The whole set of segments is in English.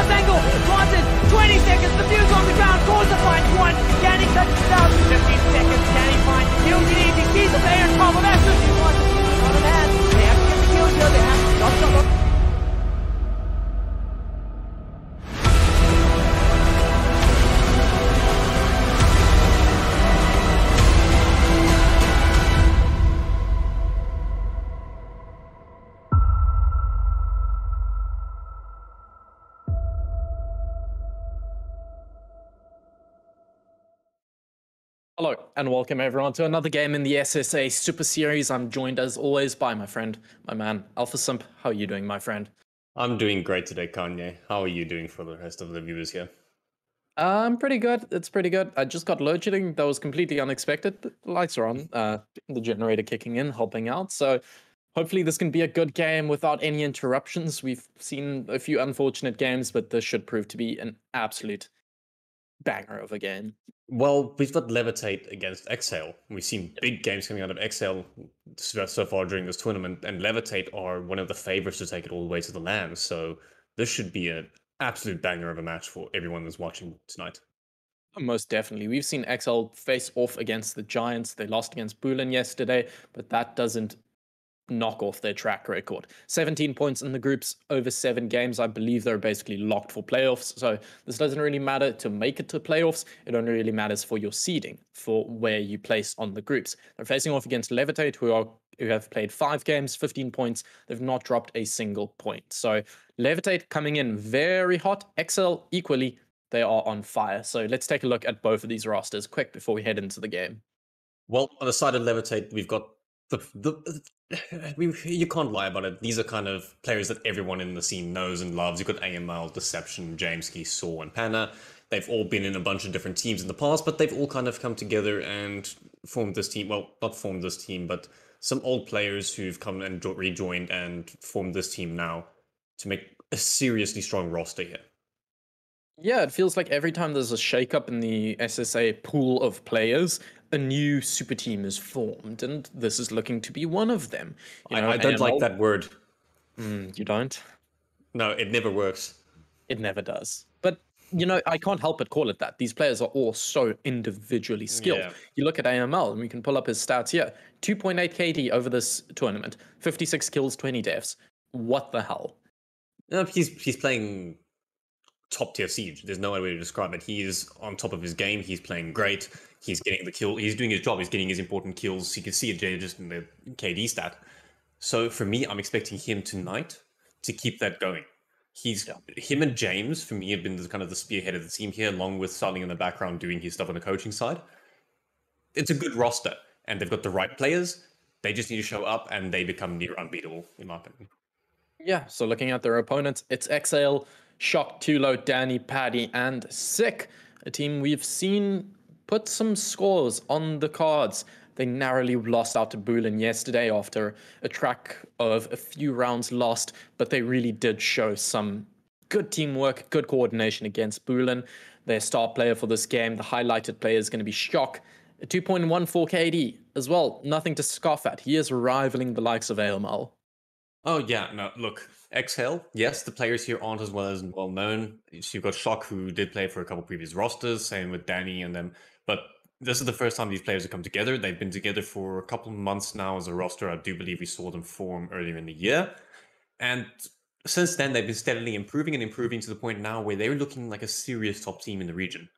cross angle, wanted, 20 seconds, the fuse on the ground, Causer finds one, Danny cuts it out, 15 seconds, Danny finds, kills it easy, sees the player on top of Exos, not an hand, they have to get the kill here, they have to stop. Hello, and welcome everyone to another game in the SSA Super Series. I'm joined as always by my friend, my man, Alpha Simp. How are you doing, my friend? I'm doing great today, Kanye. How are you doing for the rest of the viewers here? I'm pretty good. It's pretty good. I just got load shedding. That was completely unexpected, but the lights are on. The generator kicking in, helping out. So hopefully this can be a good game without any interruptions. We've seen a few unfortunate games, but this should prove to be an absolute banger of a game. Well, we've got Levit8 against Xhail. We've seen big games coming out of Xhail so far during this tournament, and Levit8 are one of the favorites to take it all the way to the land. So this should be an absolute banger of a match for everyone that's watching tonight. Most definitely. We've seen Xhail face off against the Giants. They lost against Boolean yesterday, but that doesn't knock off their track record. 17 points in the groups over 7 games. I believe they're basically locked for playoffs. So this doesn't really matter to make it to playoffs. It only really matters for your seeding, for where you place on the groups. They're facing off against Levit8, who have played 5 games, 15 points. They've not dropped a single point. So Levit8 coming in very hot. Xhail equally, they are on fire. So let's take a look at both of these rosters quick before we head into the game. Well, on the side of Levit8, we've got you can't lie about it. These are kind of players that everyone in the scene knows and loves. You've got AML, Deception, Jameski, Saw, and Panna. They've all been in a bunch of different teams in the past, but they've all kind of come together and formed this team. Well, not formed this team, but some old players who've come and rejoined and formed this team now to make a seriously strong roster here. Yeah, it feels like every time there's a shakeup in the SSA pool of players, a new super team is formed, and this is looking to be one of them. I don't like that word. You don't? No, it never works. It never does. But, I can't help but call it that. These players are all so individually skilled. Yeah. You look at AML, and we can pull up his stats here. 2.8 KD over this tournament. 56 kills, 20 deaths. What the hell? No, he's playing top tier Siege. There's no other way to describe it. He is on top of his game. He's playing great. He's getting the kill. He's doing his job. He's getting his important kills. You can see it just in the KD stat. So for me, I'm expecting him tonight to keep that going. Him and James, for me, have been kind of the spearhead of the team here, along with Starling in the background doing his stuff on the coaching side. It's a good roster, and they've got the right players. They just need to show up, and they become near unbeatable, in my opinion. Yeah, so looking at their opponents, it's Xhail, Shock, Tulo, Danny, Paddy, and Sick, a team we've seen put some scores on the cards. They narrowly lost out to Boolean yesterday after a track of a few rounds lost, but they really did show some good teamwork, good coordination against Boolean. Their star player for this game, the highlighted player, is going to be Shock, a 2.14 KD as well. Nothing to scoff at. He is rivaling the likes of AML. Oh, yeah. No, look, Xhail, yes, the players here aren't as well known. You've got Shock, who did play for a couple previous rosters, same with Danny and them. But this is the first time these players have come together. They've been together for a couple months now as a roster. I do believe we saw them form earlier in the year. And since then, they've been steadily improving to the point now where they're looking like a serious top team in the region,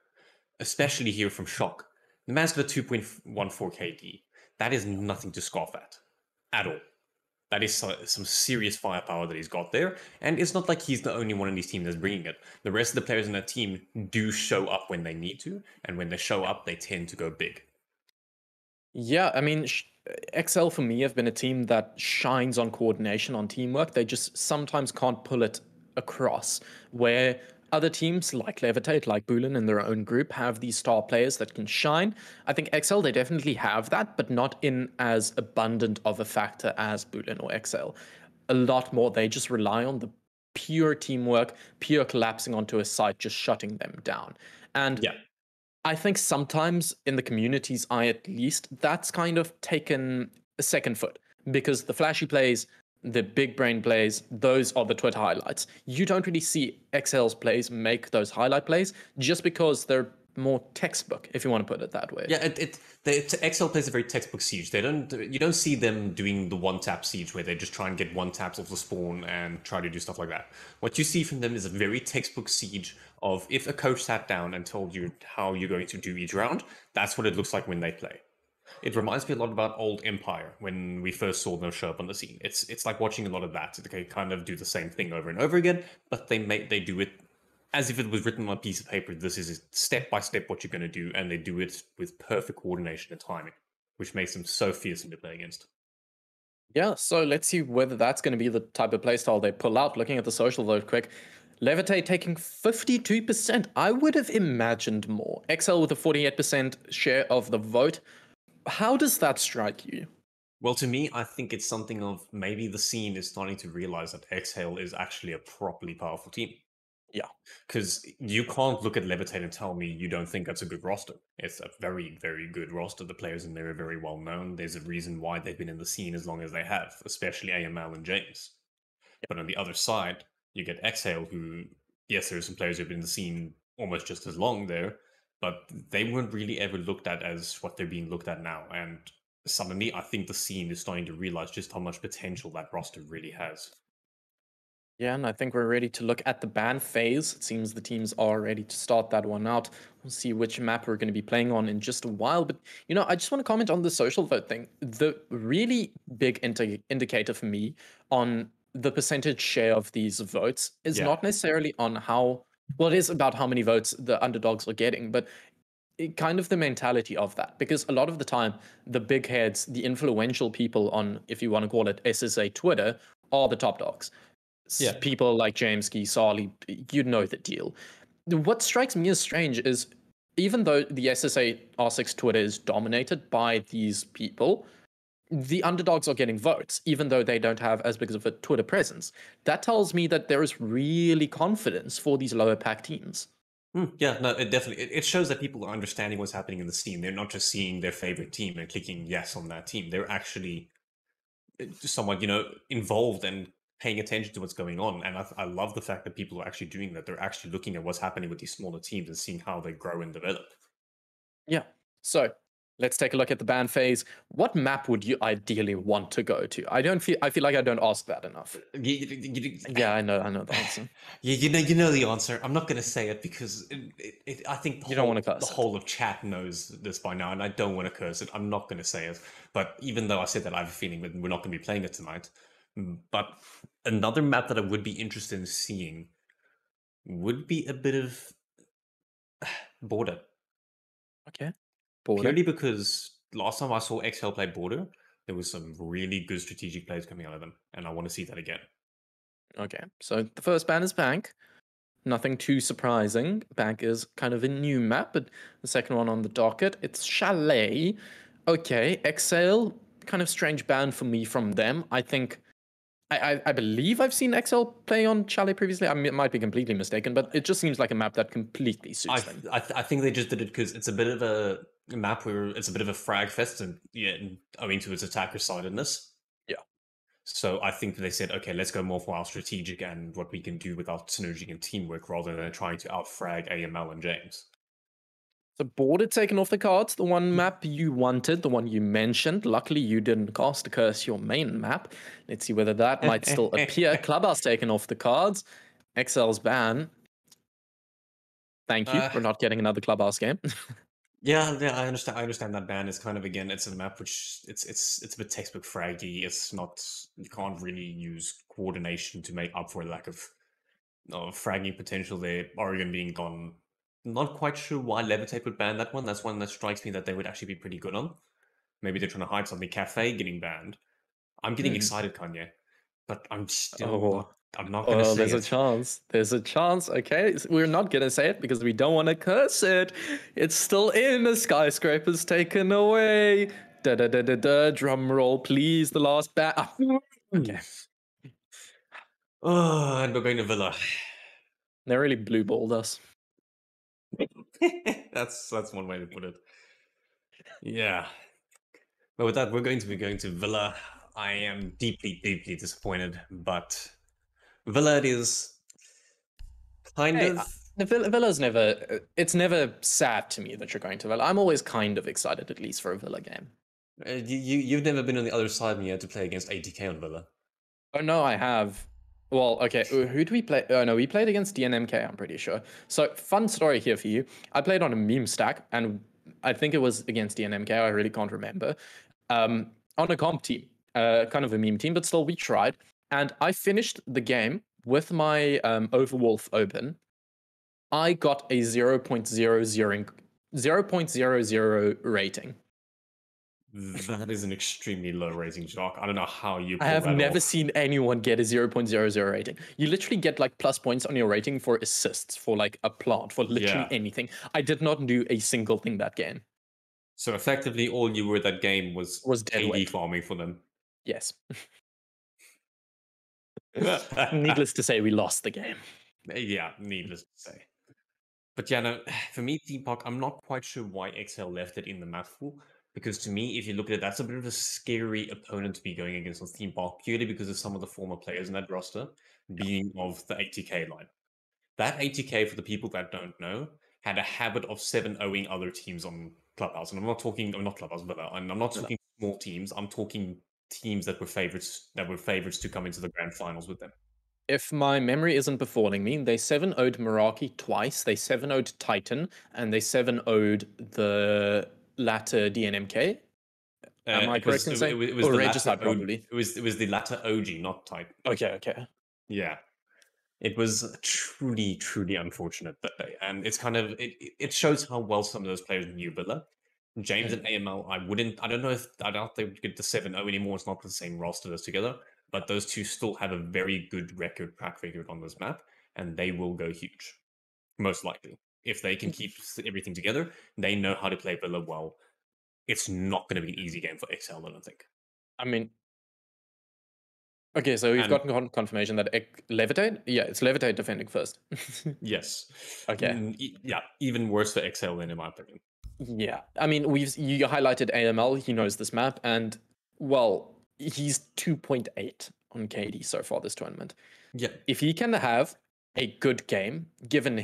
especially here from Shock. The man's got a 2.14 KD. That is nothing to scoff at all. That is some serious firepower that he's got there. And it's not like he's the only one in this team that's bringing it. The rest of the players in that team do show up when they need to. And when they show up, they tend to go big. Yeah, I mean, Xhail for me have been a team that shines on coordination, on teamwork. They just sometimes can't pull it across, where other teams like Levit8, like Boolean in their own group have these star players that can shine. I think Xhail, they definitely have that, but not in as abundant of a factor as Boolean or Xhail. A lot more, they just rely on the pure teamwork, pure collapsing onto a site, just shutting them down. And yeah, I think sometimes in the community's eye, at least, that's kind of taken a second foot, because the flashy plays, the big brain plays, those are the Twitter highlights. You don't really see Xhail's plays make those highlight plays just because they're more textbook, if you want to put it that way. Yeah, Xhail plays a very textbook siege. You don't see them doing the one tap siege where they just try and get one taps off the spawn and try to do stuff like that. What you see from them is a very textbook siege of if a coach sat down and told you how you're going to do each round, that's what it looks like when they play. It reminds me a lot about old Empire when we first saw them show up on the scene. It's like watching a lot of that. They kind of do the same thing over and over again, but they do it as if it was written on a piece of paper. This is step by step what you're going to do, and they do it with perfect coordination and timing, which makes them so fearsome to play against. Yeah, so let's see whether that's going to be the type of playstyle they pull out. Looking at the social vote quick, Levit8 taking 52%. I would have imagined more. Xhail with a 48% share of the vote. How does that strike you? Well, to me, I think it's something of maybe the scene is starting to realize that Xhail is actually a properly powerful team. Yeah. Because you can't look at Levit8 and tell me you don't think that's a good roster. It's a very, very good roster. The players in there are very well known. There's a reason why they've been in the scene as long as they have, especially AML and James. Yeah. But on the other side, you get Xhail, who, yes, there are some players who've been in the scene almost just as long there, but they weren't really ever looked at as what they're being looked at now. And suddenly, I think the scene is starting to realize just how much potential that roster really has. Yeah, and I think we're ready to look at the ban phase. It seems the teams are ready to start that one out. We'll see which map we're going to be playing on in just a while. But, I just want to comment on the social vote thing. The really big indicator for me on the percentage share of these votes is not necessarily on it is about how many votes the underdogs are getting, but kind of the mentality of that. Because a lot of the time, the big heads, the influential people on, if you want to call it SSA Twitter, are the top dogs. Yeah. People like James, Sarli, you know the deal. What strikes me as strange is even though the SSA R6 Twitter is dominated by these people, the underdogs are getting votes, even though they don't have as big of a Twitter presence. That tells me that there is really confidence for these lower pack teams. Yeah, no, it definitely it shows that people are understanding what's happening in the scene. They're not just seeing their favorite team and clicking yes on that team. They're actually somewhat, involved and paying attention to what's going on. And I love the fact that people are actually doing that. They're actually looking at what's happening with these smaller teams and seeing how they grow and develop. Yeah. So let's take a look at the ban phase. What map would you ideally want to go to? I feel like I don't ask that enough. Yeah, I know the answer. Yeah, you know the answer. I'm not going to say it because I think the whole of chat knows this by now, and I don't want to curse it. I'm not going to say it. But even though I said that, I have a feeling that we're not going to be playing it tonight. But another map that I would be interested in seeing would be a bit of Border. Okay. Border. Purely because last time I saw Xhail play Border, there was some really good strategic plays coming out of them, and I want to see that again. Okay, so the first ban is Bank. Nothing too surprising. Bank is kind of a new map, but the second one on the docket, it's Chalet. Okay, Xhail, kind of strange ban for me from them. I think I believe I've seen Xhail play on Chalet previously. I mean, it might be completely mistaken, but it just seems like a map that completely suits them. I think they just did it because it's a bit of a map where it's a bit of a frag fest, and owing to its attacker sidedness. Yeah. So I think they said, okay, let's go more for our strategic and what we can do with our synergy and teamwork rather than trying to outfrag AML and James. So Border taken off the cards, the one map you wanted, the one you mentioned. Luckily, you didn't cast a curse your main map. Let's see whether that might still appear. Clubhouse taken off the cards. Xhail's ban. Thank you. We're not getting another Clubhouse game. Yeah, I understand. I understand that ban is kind of, again, it's a map which it's a bit textbook fraggy. It's not, you can't really use coordination to make up for a lack of fragging potential there. Oregon being gone. Not quite sure why Levit8 would ban that one. That's one that strikes me that they would actually be pretty good on. Maybe they're trying to hide something. Cafe getting banned. I'm getting excited, Kanye, but I'm still I'm not going to say there's a chance. There's a chance. Okay, we're not going to say it because we don't want to curse it. It's still in. The skyscraper's taken away. Da da da da da. Drum roll, please. The last ban. Okay. Oh, and we're going to Villa. They really blue balled us. That's one way to put it. Yeah. But with that, we're going to be going to Villa. I am deeply, deeply disappointed, but Villa it is kind Hey, of. the Villa's never. It's never sad to me that you're going to Villa. I'm always kind of excited, at least for a Villa game. You've never been on the other side when you had to play against ATK on Villa. Oh no, I have. Well, okay. Who do we play? Oh no, we played against DNMK. I'm pretty sure. So fun story here for you. I played on a meme stack, and I think it was against DNMK. I really can't remember. On a comp team, kind of a meme team, but still we tried. And I finished the game with my Overwolf open. I got a 0.00 rating. That is an extremely low rating, Jock. I don't know how you. I have that never off. seen anyone get a 0.00 rating. You literally get like plus points on your rating for assists, for like a plant, for literally anything. I did not do a single thing that game. So effectively, all you were that game was dead KD weight. farming for them. Yes. Needless to say, we lost the game. Yeah, needless to say. But yeah, no, for me, Theme Park, I'm not quite sure why Xhail left it in the map pool. Because to me, if you look at it, that's a bit of a scary opponent to be going against on Theme Park, purely because of some of the former players in that roster being of the 80k line. That 80k, for the people that don't know, had a habit of 7-0ing other teams on Clubhouse. And I'm not Clubhouse, but I'm not talking small teams. I'm talking teams that were favorites to come into the grand finals with them. If my memory isn't befalling me, they 7-0'd Meraki twice, they 7-0'd Titan, and they 7-0'd the latter DNMK. Am I correct in saying? It was or the Regicide, latter probably. It was the latter OG, not Titan. Okay. Yeah. It was truly, truly unfortunate that day. And it's kind of it shows how well some of those players knew Villa. James and AML, I don't know if I doubt they would get the 7-0 anymore. It's not the same roster as together, but those two still have a very good track record on this map, and they will go huge. Most likely. If they can keep everything together, they know how to play Villa well. It's not going to be an easy game for Xhail, I don't think. I mean, okay, so we've gotten confirmation that Levit8? Yeah, it's Levit8 defending first. Yes. Okay. Yeah, even worse for Xhail than in my opinion. Yeah, I mean, you highlighted AML. He knows this map, and well, he's 2.8 on KD so far this tournament. Yeah, if he can have a good game, given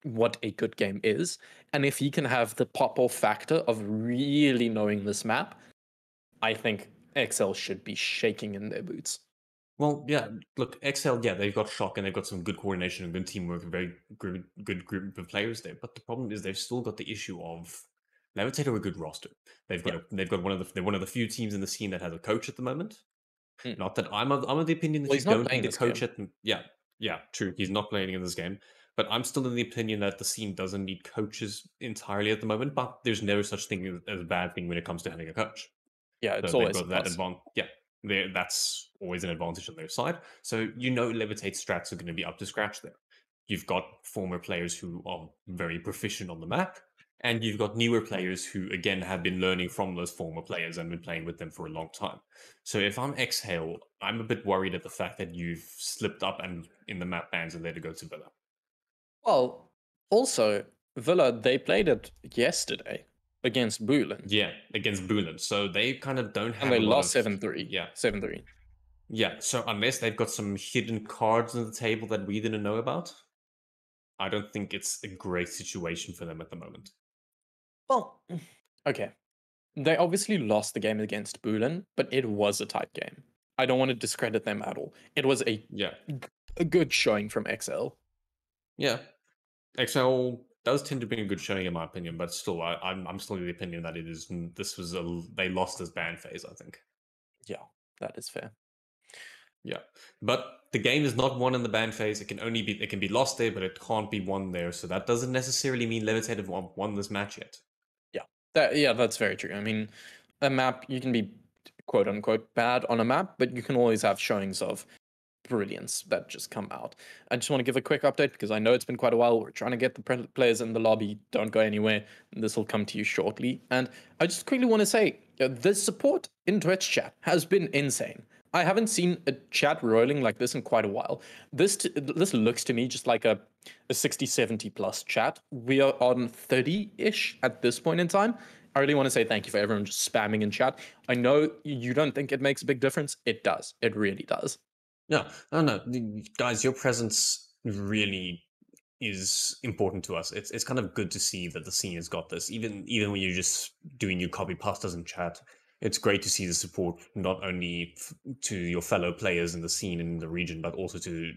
what a good game is, and if he can have the pop-off factor of really knowing this map, I think Xhail should be shaking in their boots. Well, yeah, look, Xhail, yeah, they've got shock and they've got some good coordination and good teamwork, a very good group of players there. But the problem is they've still got the issue of Levit8 are a good roster. They've got they're one of the few teams in the scene that has a coach at the moment. Not that I'm of the opinion that you don't need a coach at. Yeah, true. He's not playing in this game, but I'm still in the opinion that the scene doesn't need coaches entirely at the moment. But there's never such thing as a bad thing when it comes to having a coach. Yeah, it's always got that advantage. Yeah, that's always an advantage on their side. So Levit8 strats are going to be up to scratch there. You've got former players who are very proficient on the map, and you've got newer players who, again, have been learning from those former players and been playing with them for a long time. So if I'm Xhail, I'm a bit worried at the fact that you've slipped up and in the map bans and let it go to Villa. Well, also, Villa, they played it yesterday against Boolen. Yeah, against Boolen. So they kind of don't have and they lost 7-3. Yeah. 7-3. Yeah, so unless they've got some hidden cards on the table that we didn't know about, I don't think it's a great situation for them at the moment. Well, okay. They obviously lost the game against Boolen, but it was a tight game. I don't want to discredit them at all. It was a good showing from Xhail. Yeah. Xhail does tend to bring a good showing in my opinion, but still, I'm still of the opinion that they lost this ban phase, I think. Yeah, that is fair. Yeah, but the game is not won in the ban phase. It can be lost there, but it can't be won there. So that doesn't necessarily mean Levit8 have won this match yet. Yeah, that's very true. I mean, a map, you can be quote unquote bad on a map, but you can always have showings of brilliance that just come out. I just want to give a quick update because I know it's been quite a while. We're trying to get the players in the lobby. Don't go anywhere. This will come to you shortly. And I just quickly want to say the support in Twitch chat has been insane. I haven't seen a chat rolling like this in quite a while. This looks to me just like a 60, 70 plus chat. We are on 30-ish at this point in time. I really want to say thank you for everyone just spamming in chat. I know you don't think it makes a big difference. It does. It really does. No, no, guys, your presence really is important to us. It's kind of good to see that the scene has got this. Even when you're just doing your copy pastas in chat, it's great to see the support not only to your fellow players in the scene and in the region, but also to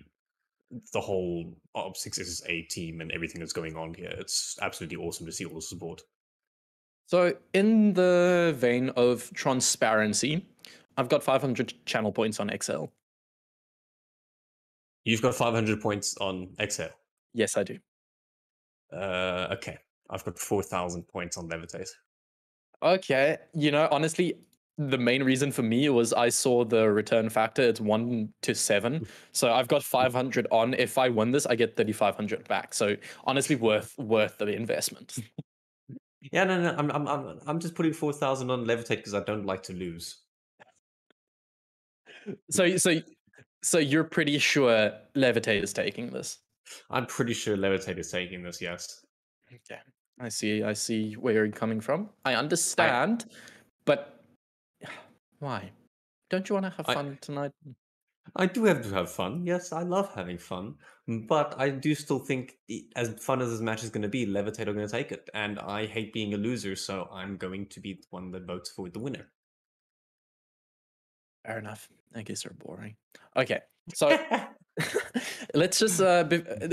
the whole Op6 SSA team and everything that's going on here. It's absolutely awesome to see all the support. So, in the vein of transparency, I've got 500 channel points on Xhail. You've got 500 points on Xhail. Yes, I do. Okay. I've got 4,000 points on Levit8. Okay. Honestly, the main reason for me was I saw the return factor. It's 1 to 7. So I've got 500 on. If I win this, I get 3,500 back. So honestly, worth the investment. Yeah, no. I'm just putting 4,000 on Levit8 because I don't like to lose. So you're pretty sure Levit8 is taking this? I'm pretty sure Levit8 is taking this, yes. Okay. I see where you're coming from. I understand, but why? Don't you want to have fun tonight? I do have to have fun. Yes, I love having fun. But I do still think, as fun as this match is going to be, Levit8 are going to take it. And I hate being a loser, so I'm going to be the one that votes for the winner. Fair enough. I guess they're boring. Okay, so let's just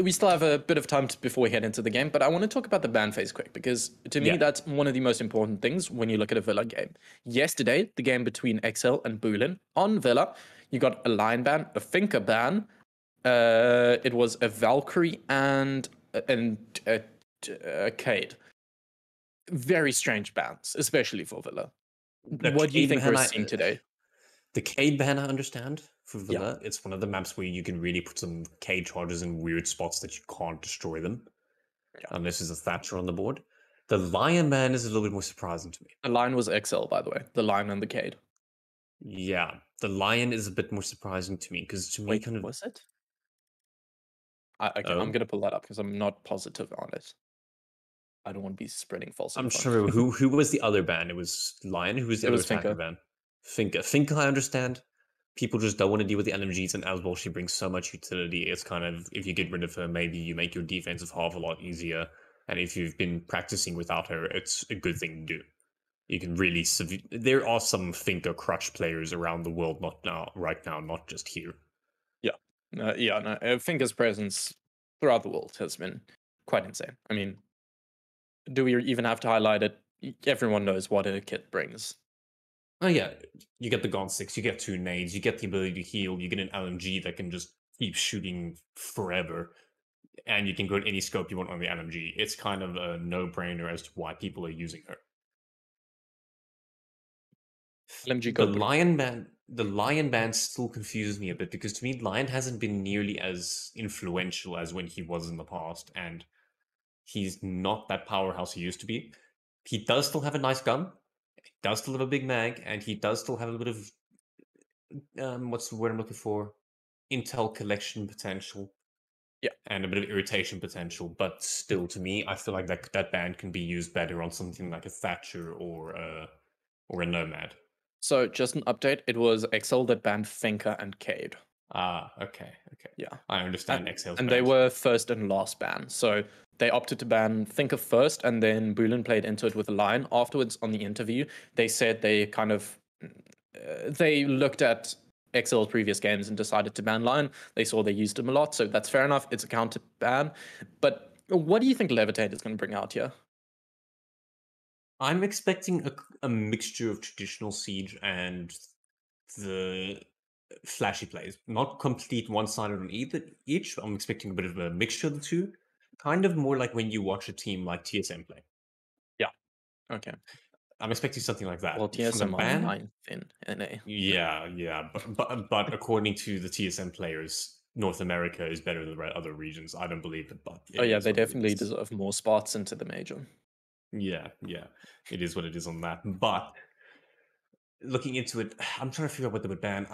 we still have a bit of time before we head into the game, but I want to talk about the ban phase quick, because to me that's one of the most important things when you look at a Villa game. Yesterday, the game between Xhail and Boolean on Villa, you got a Lion ban, a Finker ban, it was a Valkyrie and a Cade. Very strange bans, especially for Villa. What do you think we're seeing today? The Cade ban, I understand, for Villa. Yeah. It's one of the maps where you can really put some Cade charges in weird spots that you can't destroy them. Yeah. Unless there's a Thatcher on the board. The Lion ban is a little bit more surprising to me. The Lion was Xhail, by the way. The Lion and the Cade. Yeah. The Lion is a bit more surprising to me, because to me kind of... was it? Okay, I'm going to pull that up because I'm not positive on it. I don't want to be spreading false info. I'm sure who was the other ban? It was Lion. Who was the other attacker ban? Finka, I understand. People just don't want to deal with the LMGs, and as well, she brings so much utility. It's kind of, if you get rid of her, maybe you make your defensive half a lot easier. And if you've been practicing without her, it's a good thing to do. You can really... There are some Finka crutch players around the world, right now, not just here. Yeah. Finka's presence throughout the world has been quite insane. I mean, do we even have to highlight it? Everyone knows what a kit brings. Oh yeah, you get the Gaunt 6, you get 2 nades, you get the ability to heal, you get an LMG that can just keep shooting forever, and you can go to any scope you want on the LMG. It's kind of a no-brainer as to why people are using her. LMG the Lion ban still confuses me a bit, because to me, Lion hasn't been nearly as influential as when he was in the past, and he's not that powerhouse he used to be. He does still have a nice gun. He does still have a big mag, and he does still have a bit of what's the word I'm looking for? Intel collection potential. Yeah. And a bit of irritation potential, but still, to me, I feel like that ban can be used better on something like a Thatcher or a Nomad. So, just an update, it was Xhail that banned Finka and Cade. Ah, okay. Yeah. I understand Xhail's and they were first and last ban. So they opted to ban Finka first, and then Boolean played into it with a Lion. Afterwards, on the interview, they said they kind of they looked at Xhail's previous games and decided to ban Lion. They saw they used him a lot, so that's fair enough. It's a counter ban. But what do you think Levit8 is going to bring out here? I'm expecting a mixture of traditional Siege and the flashy plays. Not complete one-sided on each. I'm expecting a bit of a mixture of the two. Kind of more like when you watch a team like TSM play. Yeah. Okay. I'm expecting something like that. Well, TSM are 9th in NA. Yeah. But according to the TSM players, North America is better than the other regions. I don't believe it, but they definitely deserve more spots into the major. Yeah. It is what it is on that. But looking into it, I'm trying to figure out what they would ban.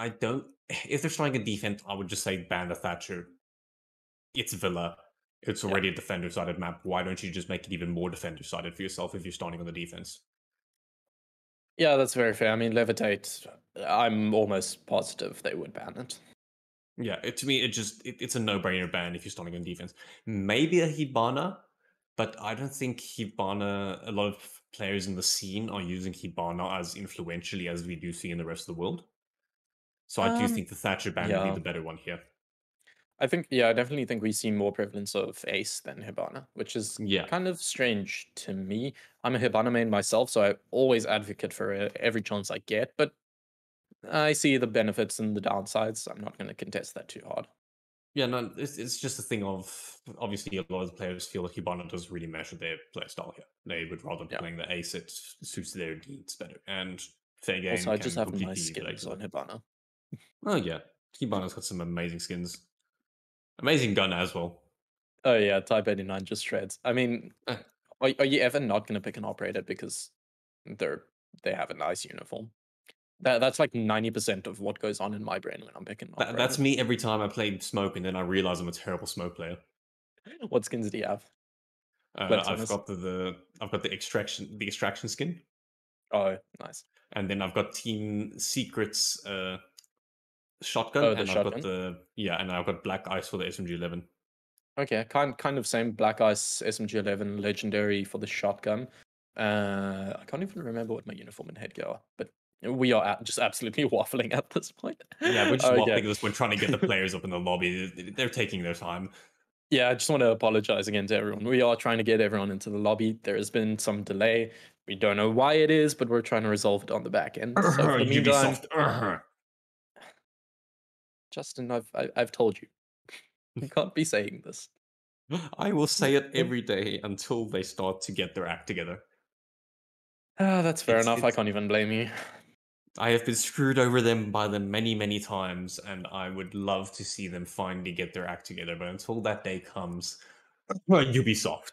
If they're starting a defense, I would just say ban the Thatcher. It's Villa. It's already a defender-sided map. Why don't you just make it even more defender-sided for yourself if you're starting on the defense? Yeah, that's very fair. I mean, Levitate, I'm almost positive they would ban it. Yeah, to me, it's a no-brainer ban if you're starting on defense. Maybe a Hibana, but I don't think Hibana. A lot of players in the scene are using Hibana as influentially as we do see in the rest of the world. So I do Um, think the Thatcher ban would be yeah. the better one here. I definitely think we see more prevalence of Ace than Hibana, which is Yeah, kind of strange to me. I'm a Hibana main myself, so I always advocate for it every chance I get, but I see the benefits and the downsides. I'm not going to contest that too hard. yeah. No, it's just a thing of obviously a lot of the players feel that Hibana doesn't really mesh with their play style here. They would rather be Yeah. playing the Ace. It suits their needs better, and fair Also, game I just can have nice completely relate skins to on that. Hibana. Oh yeah, Hibana's got some amazing skins. Amazing gun as well. Oh yeah, Type 89 just shreds. I mean, Eh, are you ever not going to pick an operator because they're they have a nice uniform? That's like 90% of what goes on in my brain when I'm picking an that's operator. me every time I play smoke, and then I realize I'm a terrible smoke player. What skins do you have? Flex on I've us. got I've got the extraction skin, Oh, nice. and then I've got Team Secrets shotgun, Oh, the and I've got shotgun. and I've got Black Ice for the SMG 11. Okay, kind of same. Black Ice SMG 11 legendary for the shotgun. I can't even remember what my uniform and headgear are, but we are just absolutely waffling at this point. Yeah, we're just Okay. waffling this. We're trying to get the players up in the lobby. They're taking their time. Yeah, I just want to apologize again to everyone. We are trying to get everyone into the lobby. There has been some delay. We don't know why it is, but we're trying to resolve it on the back end. So for the meantime, Ubisoft. Justin, I've told you, you can't be saying this. I will say it every day until they start to get their act together. Ah, that's fair It's enough. I it's can't even blame you. I have been screwed over them by them many, many times, and I would love to see them finally get their act together. But until that day comes, Ubisoft.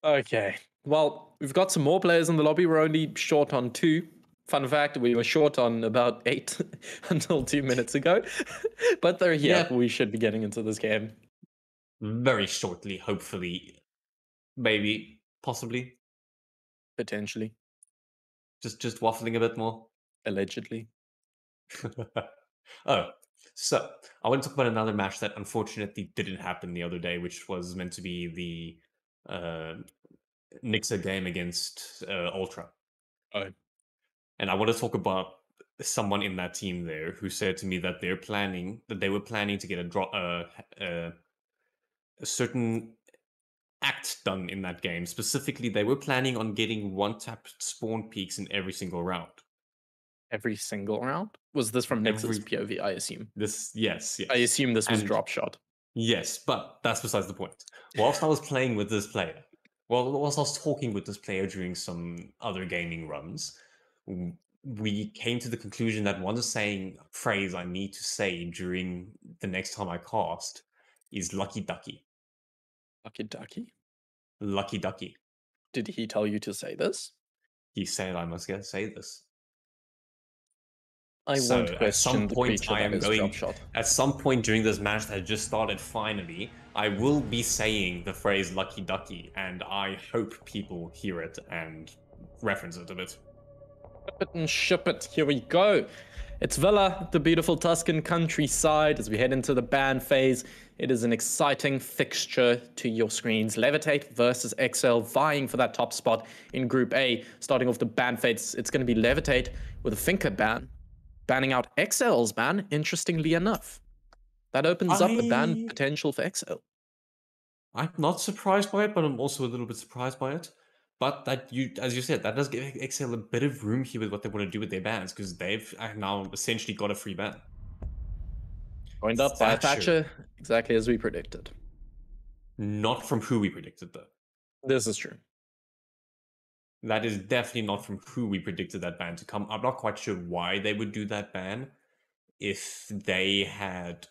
Okay. Well, we've got some more players in the lobby. We're only short on 2. Fun fact, we were short on about 8 until 2 minutes ago. But they're here. Yeah, We should be getting into this game. very shortly, hopefully, maybe, possibly, Potentially. just waffling a bit more. Allegedly. Oh, so I want to talk about another match that unfortunately didn't happen the other day, which was meant to be the Nixa game against Ultra. Oh. And I want to talk about someone in that team there who said to me that they were planning to get a certain act done in that game. Specifically, they were planning on getting one tap spawn peaks in every single round. Every single round? Was this from Nix's Every POV, I assume? yes, I yes. assume this was And drop shot. yes, but that's besides the point. Whilst I was playing with this player, whilst I was talking with this player during some other gaming runs, we came to the conclusion that one saying phrase I need to say during the next time I cast is lucky ducky. Lucky ducky. Lucky ducky. Did he tell you to say this? He said I must get say this. I So won't question the creature that is drop shot. at some point during this match that just started finally, I will be saying the phrase lucky ducky, and I hope people hear it and reference it a bit. Ship it and ship it. Here we go. It's Villa, the beautiful Tuscan countryside. As we head into the ban phase, it is an exciting fixture to your screens. Levit8 versus Xhail vying for that top spot in Group A. Starting off the ban phase, it's going to be Levit8 with a Finker ban, banning out Xhail's ban, interestingly enough. That opens up a ban potential for Xhail. I'm not surprised by it, but I'm also a little bit surprised by it. But as you said, that does give Xhail a bit of room here with what they want to do with their bans, because they've now essentially got a free ban. Joined up by a Thatcher, exactly as we predicted. Not from who we predicted, though. This is true. That is definitely not from who we predicted that ban to come. I'm not quite sure why they would do that ban if they had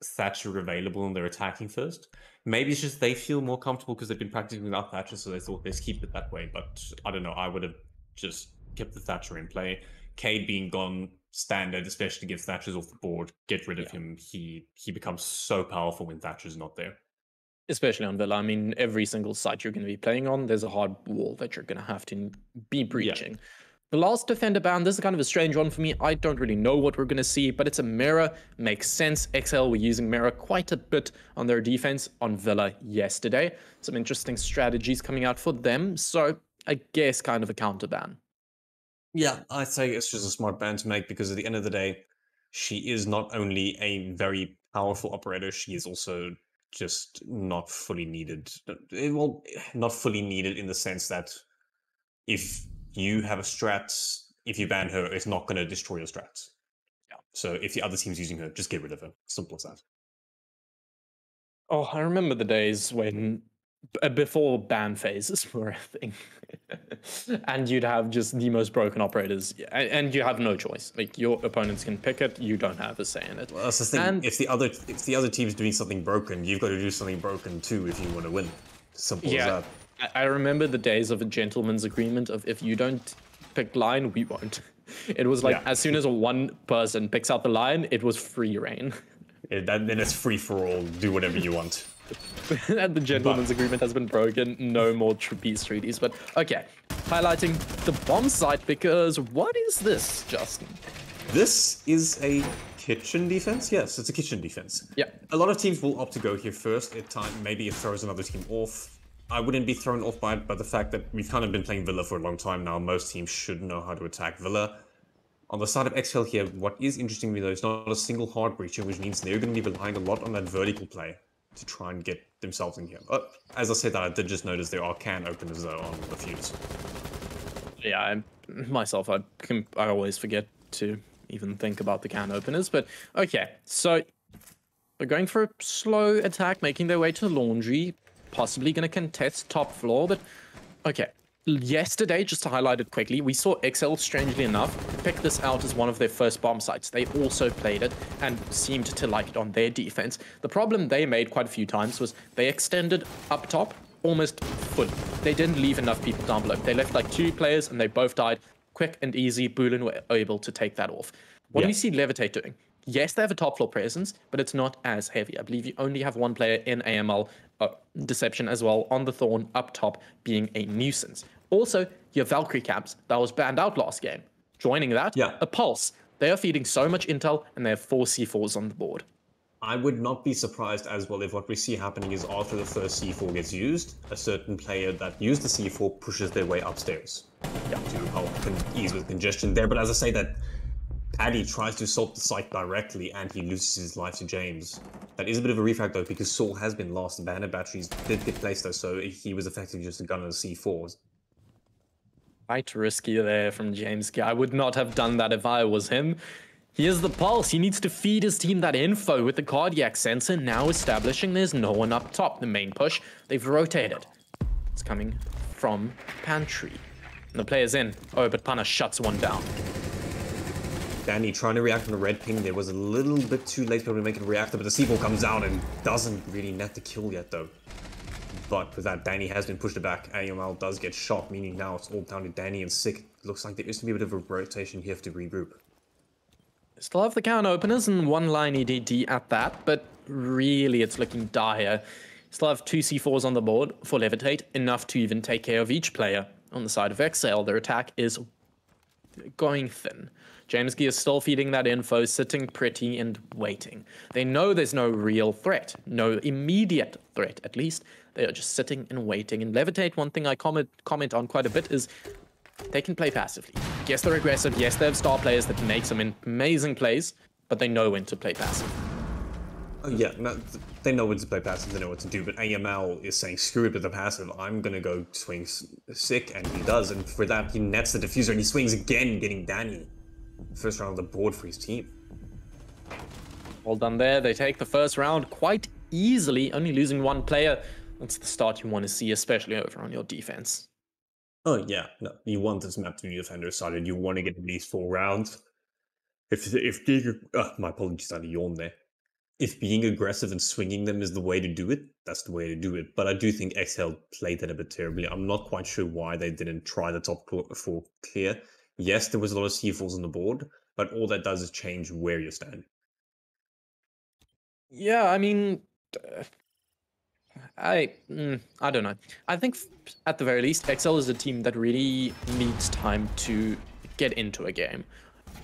Thatcher available and they're attacking first. Maybe it's just they feel more comfortable because they've been practicing without Thatcher, so they thought let's keep it that way. But I don't know. I would have just kept the Thatcher in play. Cade being gone, standard, especially to give Thatcher's off the board. Get rid of him. He becomes so powerful when Thatcher's not there. Especially on Villa. I mean, every single site you're going to be playing on, there's a hard wall that you're going to have to be breaching. The last defender ban, this is kind of a strange one for me. I don't really know what we're going to see, but it's a mirror. Makes sense. Xhail were using mirror quite a bit on their defense on Villa yesterday. Some interesting strategies coming out for them. So I guess kind of a counter ban. Yeah, I say it's just a smart ban to make because at the end of the day, she is not only a very powerful operator, she is also just not fully needed. Well, not fully needed in the sense that if you have a strat, if you ban her, it's not going to destroy your strats. Yeah. So if the other team's using her, just get rid of her. Simple as that. Oh, I remember the days when before ban phases were a thing, and you'd have just the most broken operators, and you have no choice. Like your opponents can pick it, you don't have a say in it. Well, that's the thing. And if the other team's doing something broken, you've got to do something broken too if you want to win. Simple as that. I remember the days of a gentleman's agreement of if you don't pick line, we won't. It was like as soon as one person picks out the line, it was free reign. Then it's free for all. Do whatever you want. And the gentleman's agreement has been broken. No more peace treaties. But okay, highlighting the bomb site because what is this, Justin? This is a kitchen defense. Yes, it's a kitchen defense. Yeah. A lot of teams will opt to go here first. Maybe it throws another team off. I wouldn't be thrown off by it, but the fact that we've kind of been playing Villa for a long time now, most teams should know how to attack Villa. On the side of Xhail here, what is interesting to me though is not a single hard breacher, which means they're going to be relying a lot on that vertical play to try and get themselves in here. But as I said that, I did just notice there are can openers though on the fuse. Yeah, I always forget to even think about the can openers, but okay, so they're going for a slow attack, making their way to laundry, possibly going to contest top floor, but okay. Yesterday, just to highlight it quickly, we saw Xhail, strangely enough, pick this out as one of their first bomb sites. They also played it and seemed to like it on their defense. The problem they made quite a few times was they extended up top almost fully. They didn't leave enough people down below. They left like 2 players and they both died. Quick and easy, Boolean were able to take that off. What do we see Levit8 doing? Yes, they have a top floor presence, but it's not as heavy. I believe you only have 1 player in AML, Deception as well, on the Thorn up top being a nuisance. Also, your Valkyrie camps, that was banned out last game. Joining that, a Pulse. They are feeding so much intel, and they have 4 C4s on the board. I would not be surprised as well if what we see happening is after the first C4 gets used, a certain player that used the C4 pushes their way upstairs to help ease with congestion there. But as I say that, Paddy tries to assault the site directly and he loses his life to James. That is a bit of a refrag though because Saul has been lost. The banner batteries did get placed though, so he was effectively just a gun of the C4s. Quite risky there from James. I would not have done that if I was him. He is the Pulse. He needs to feed his team that info with the cardiac sensor, now establishing there's no one up top. The main push, they've rotated. It's coming from Pantry. And the player's in. Oh, but Pana shuts one down. Danny trying to react on the red ping. There was a little bit too late to be able to make it reactor, but the C4 comes out and doesn't really net the kill yet though. But with that, Danny has been pushed back. AML does get shot, meaning now it's all down to Danny and Sick. Looks like there is to be a bit of a rotation here to regroup. Still have the can openers and 1 line EDD at that, but really it's looking dire. Still have 2 C4s on the board for Levit8, enough to even take care of each player. On the side of Xhail, their attack is going thin. James Gee is still feeding that info, sitting pretty and waiting. They know there's no real threat, no immediate threat at least. They are just sitting and waiting. And Levit8, one thing I comment on quite a bit is they can play passively. Yes, they're aggressive. Yes, they have star players that make some amazing plays, but they know when to play passive. Oh yeah, no, they know when to play passive, they know what to do, but AML is saying, screw it with the passive, I'm gonna go swing Sick, and he does, and for that he nets the diffuser, and he swings again, getting Danny. First round on the board for his team. Well done there. They take the first round quite easily, only losing 1 player. That's the start you want to see, especially over on your defense. Oh yeah, no, you want this map to be defender-sided. You want to get at least 4 rounds. If being my apologies, I had a yawn there. If being aggressive and swinging them is the way to do it, that's the way to do it. But I do think Xhail played that a bit terribly. I'm not quite sure why they didn't try the top 4 clear. Yes, there was a lot of C4s on the board, but all that does is change where you stand. Yeah, I mean, I don't know. I think at the very least, Xhail is a team that really needs time to get into a game.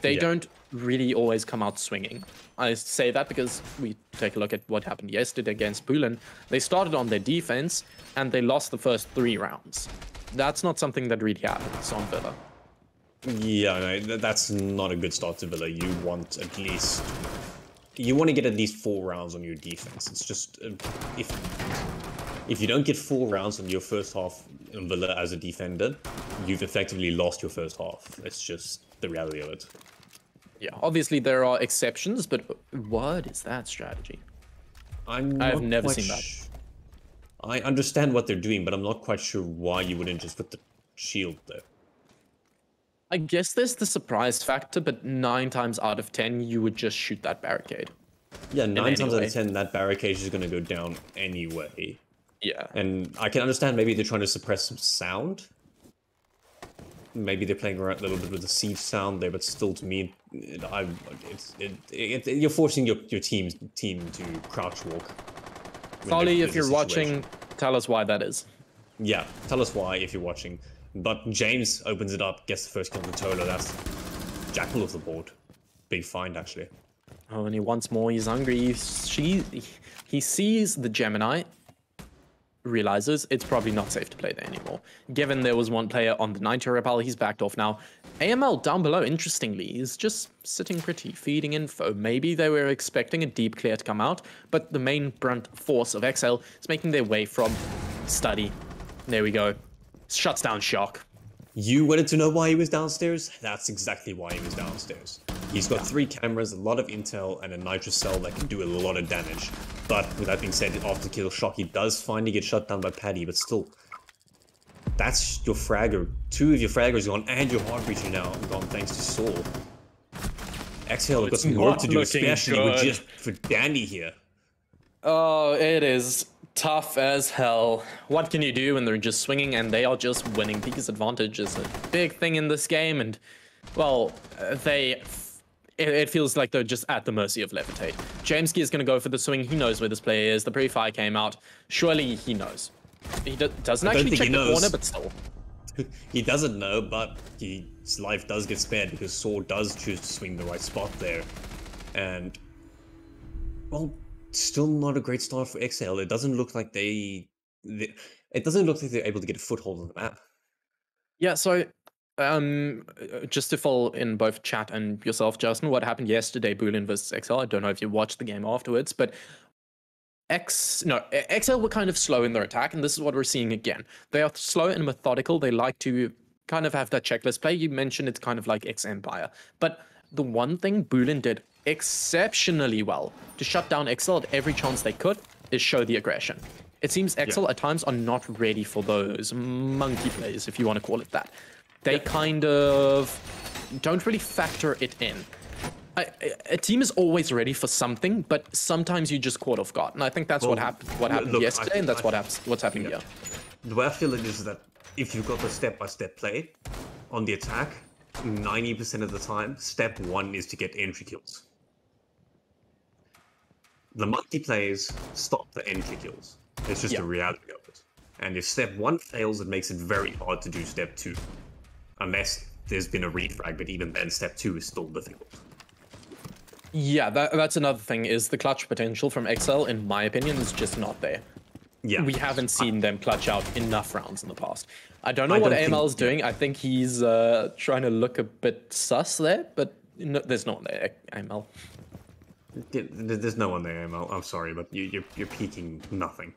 They don't really always come out swinging. I say that because we take a look at what happened yesterday against Boolean. They started on their defense and they lost the first 3 rounds. That's not something that really happens on Villa. Yeah, no, that's not a good start to Villa. You want at least... You want to get at least 4 rounds on your defense. It's just... If you don't get 4 rounds on your first half in Villa as a defender, you've effectively lost your first half. It's just the reality of it. Yeah, obviously there are exceptions, but what is that strategy? I have never seen that. I understand what they're doing, but I'm not quite sure why you wouldn't just put the shield there. I guess there's the surprise factor, but 9 times out of 10, you would just shoot that barricade. Yeah, 9 times out of 10, that barricade is going to go down anyway. Yeah. And I can understand maybe they're trying to suppress some sound. Maybe they're playing around a little bit with the siege sound there, but still, to me, you're forcing your team to crouch walk. Solly, if you're watching, tell us why that is. Yeah, tell us why if you're watching. But James opens it up, gets the first kill on Tola. That's Xhail off the board. Big find, actually. Oh, and he wants more. He's hungry. He sees the Gemini, realizes it's probably not safe to play there anymore. Given there was one player on the 90 repel, he's backed off now. AML down below, interestingly, is just sitting pretty, feeding info. Maybe they were expecting a deep clear to come out, but the main brunt force of Xhail is making their way from study. There we go. Shuts down Shock. You wanted to know why he was downstairs? That's exactly why he was downstairs. He's got 3 cameras, a lot of intel, and a nitrous cell that can do a lot of damage. But with that being said, after kill Shock, he does finally get shut down by Paddy, but still, that's your fragger. 2 of your fraggers gone, and your heart breacher now gone thanks to Saul. Xhail got some work to do, especially with just for Danny here. Oh, it is tough as hell. What can you do when they're just swinging and they are just winning? Because advantage is a big thing in this game, and well, it feels like they're just at the mercy of Levit8. Jamesky is going to go for the swing. He knows where this player is. The pre-fire came out. Surely he knows. He doesn't actually check the corner, but still. He doesn't know, but his life does get spared because Saw does choose to swing the right spot there. And, well, still not a great start for Xhail. It doesn't look like it doesn't look like they're able to get a foothold on the map. Yeah, so just to follow in both chat and yourself, Justin, what happened yesterday, Boolean versus Xhail? I don't know if you watched the game afterwards, but Xhail were kind of slow in their attack, and this is what we're seeing again. They are slow and methodical. They like to kind of have that checklist play. You mentioned it's kind of like X-Empire. But the one thing Boolean did exceptionally well to shut down Xhail at every chance they could is show the aggression. It seems Xhail at times are not ready for those monkey plays, if you want to call it that. They kind of don't really factor it in. A team is always ready for something, but sometimes you just caught off guard, and I think that's what happened yesterday, and that's what's happening here. The way I feel it is that if you've got the step-by-step play on the attack, 90% of the time, step 1 is to get entry kills. The monkey plays stop the entry kills. It's just the reality of it. And if step 1 fails, it makes it very hard to do step 2. Unless there's been a refrag, but even then, step 2 is still difficult. Yeah, that's another thing, is the clutch potential from Xhail, in my opinion, is just not there. Yeah. We haven't seen them clutch out enough rounds in the past. I don't know what AML is doing. I think he's trying to look a bit sus there, but no, there's no one there, AML. There's no one there, AML. I'm sorry, but you're peeking nothing.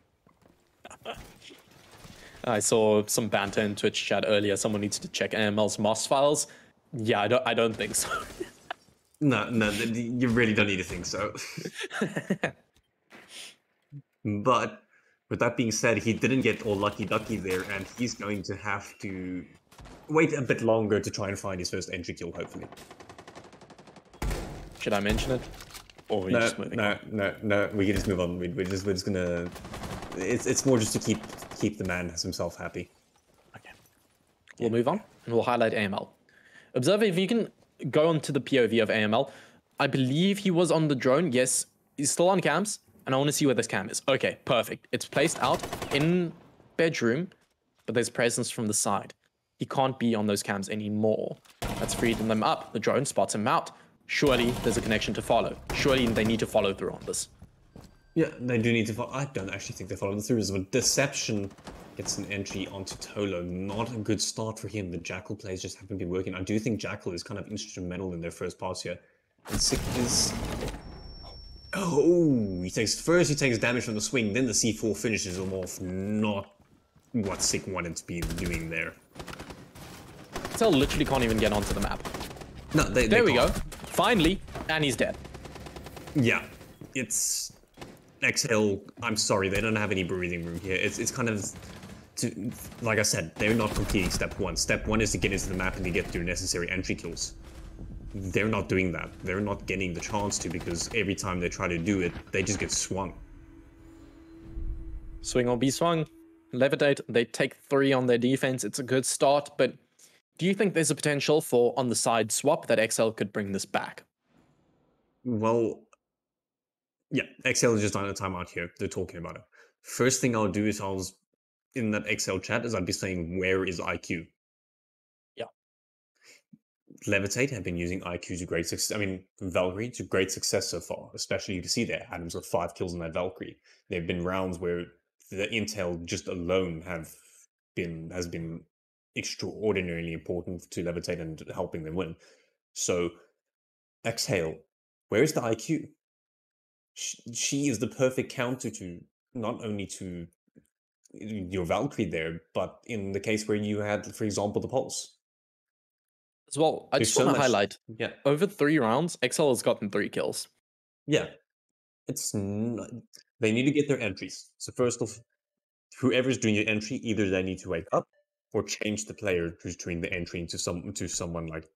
I saw some banter in Twitch chat earlier. Someone needs to check AML's MOS files. Yeah, I don't think so. No, you really don't need to think so. But with that being said, he didn't get all lucky ducky there, and he's going to have to wait a bit longer to try and find his first entry kill, hopefully. Should I mention it? Or are you just moving on? No, we can just move on. We're just gonna... It's more just to keep the man himself happy. Okay. We'll move on, and we'll highlight AML. Observer, if you can go on to the POV of AML, I believe he was on the drone. Yes, he's still on cams. and I want to see where this cam is. Okay, perfect. It's placed out in bedroom, but there's presence from the side. He can't be on those cams anymore. That's freedom them up. The drone spots him out. Surely there's a connection to follow. Surely they need to follow through on this. Yeah, they do need to follow. I don't actually think they followed through. But Deception gets an entry onto Tolo. Not a good start for him. The Jackal plays just haven't been working. I do think Jackal is kind of instrumental in their first pass here. And Sick is... Oh, he takes damage from the swing, then the C4 finishes him off. Not what Sick wanted to be doing there. Xhail literally can't even get onto the map. No, there we go. Finally, and he's dead. Yeah, it's Xhail. I'm sorry, they don't have any breathing room here. It's kind of, like I said, they're not completing step one. Step one is to get into the map and to get their necessary entry kills. They're not doing that. They're not getting the chance to, because every time they try to do it, they just get swung. Swing or be swung. Levit8, they take 3 on their defense. It's a good start, but do you think there's a potential for on the side swap that Xhail could bring this back? Well, yeah, Xhail is just on a timeout here. They're talking about it. First thing I'll do is in that Xhail chat is I'd be saying, where is IQ? Yeah. Levit8 have been using IQ to great success. I mean, Valkyrie to great success so far, especially you can see there, Adams with 5 kills on that Valkyrie. There have been rounds where the intel just alone has been extraordinarily important to Levit8 and helping them win. So, Xhail, where's the IQ? She is the perfect counter to not only to your Valkyrie there, but in the case where you had, for example, the Pulse. As well, I just want to highlight, over 3 rounds, Xhail has gotten 3 kills. Yeah. They need to get their entries. So first off, whoever's doing your entry, either they need to wake up or change the player who's doing the entry into someone like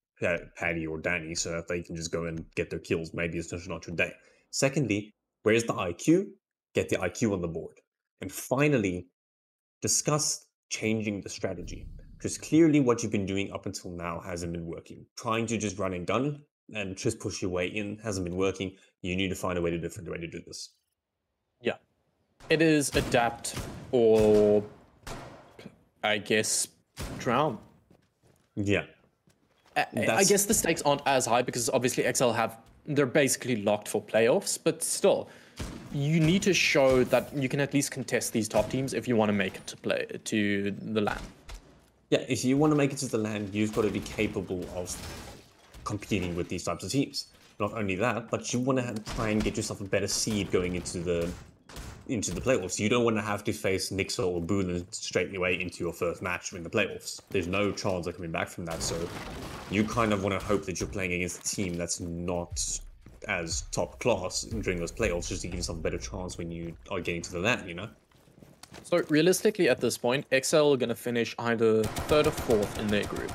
Paddy or Danny, so that they can just go and get their kills. Maybe it's just not your day. Secondly, where's the IQ? Get the IQ on the board. And finally, discuss changing the strategy. Because clearly what you've been doing up until now hasn't been working. Trying to just run and gun and just push your way in hasn't been working. You need to find a different way to do this. Yeah. It is adapt or, I guess, drown. Yeah. I guess the stakes aren't as high because obviously Xhail they're basically locked for playoffs, but still, you need to show that you can at least contest these top teams if you want to make it to the LAN. Yeah, if you want to make it to the LAN, you've got to be capable of competing with these types of teams. Not only that, but you want to try and get yourself a better seed going into the playoffs. You don't want to have to face Nixo or Boolen straight away into your first match in the playoffs. There's no chance of coming back from that, so you kind of want to hope that you're playing against a team that's not as top class during those playoffs, just to give yourself a better chance when you are getting to the LAN, you know? So realistically at this point, Xhail are going to finish either 3rd or 4th in their group.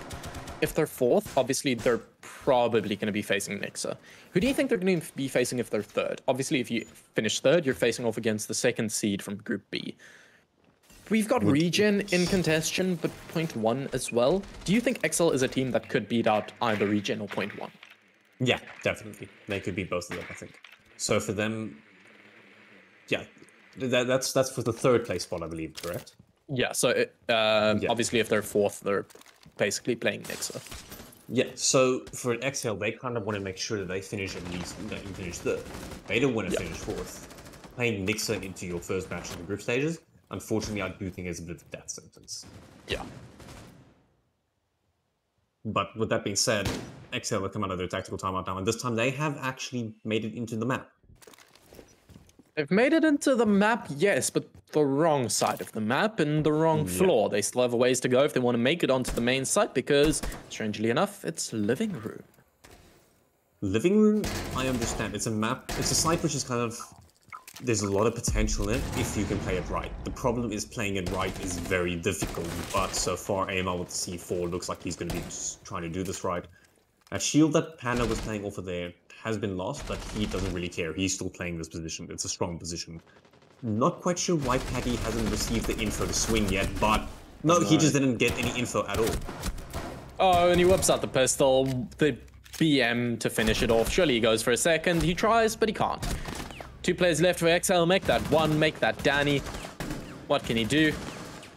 If they're 4th, obviously they're probably going to be facing Nixa. Who do you think they're going to be facing if they're 3rd? Obviously, if you finish 3rd, you're facing off against the 2nd seed from Group B. We've got Regen in contention, but Point 1 as well. Do you think Xhail is a team that could beat out either Regen or Point 1? Yeah, definitely. They could beat both of them, I think. So for them, yeah, that's for the 3rd place spot, I believe, correct? Yeah, so obviously if they're 4th, they're basically playing Nixa. Yeah, so for Xhail, they kind of want to make sure that they finish at least, finish 3rd. They don't want to finish 4th. Playing Nixa into your first match in the group stages, unfortunately, I do think it's a bit of a death sentence. Yeah. But with that being said, Xhail will come out of their tactical timeout now, and this time they have actually made it into the map. They've made it into the map, yes, but the wrong side of the map and the wrong floor. They still have a ways to go if they want to make it onto the main site because, strangely enough, it's living room. Living room? I understand. It's a map. It's a site which is kind of... There's a lot of potential in it if you can play it right. The problem is playing it right is very difficult, but so far AML with the C4 looks like he's going to be trying to do this right. That shield that Panda was playing over there has been lost, but he doesn't really care. He's still playing this position. It's a strong position. Not quite sure why Paddy hasn't received the info to swing yet, but no, he just didn't get any info at all. Oh, and he whips out the pistol, the BM to finish it off. Surely he goes for a second. He tries, but he can't. 2 players left for Xhail. Make that 1, make that Danny. What can he do?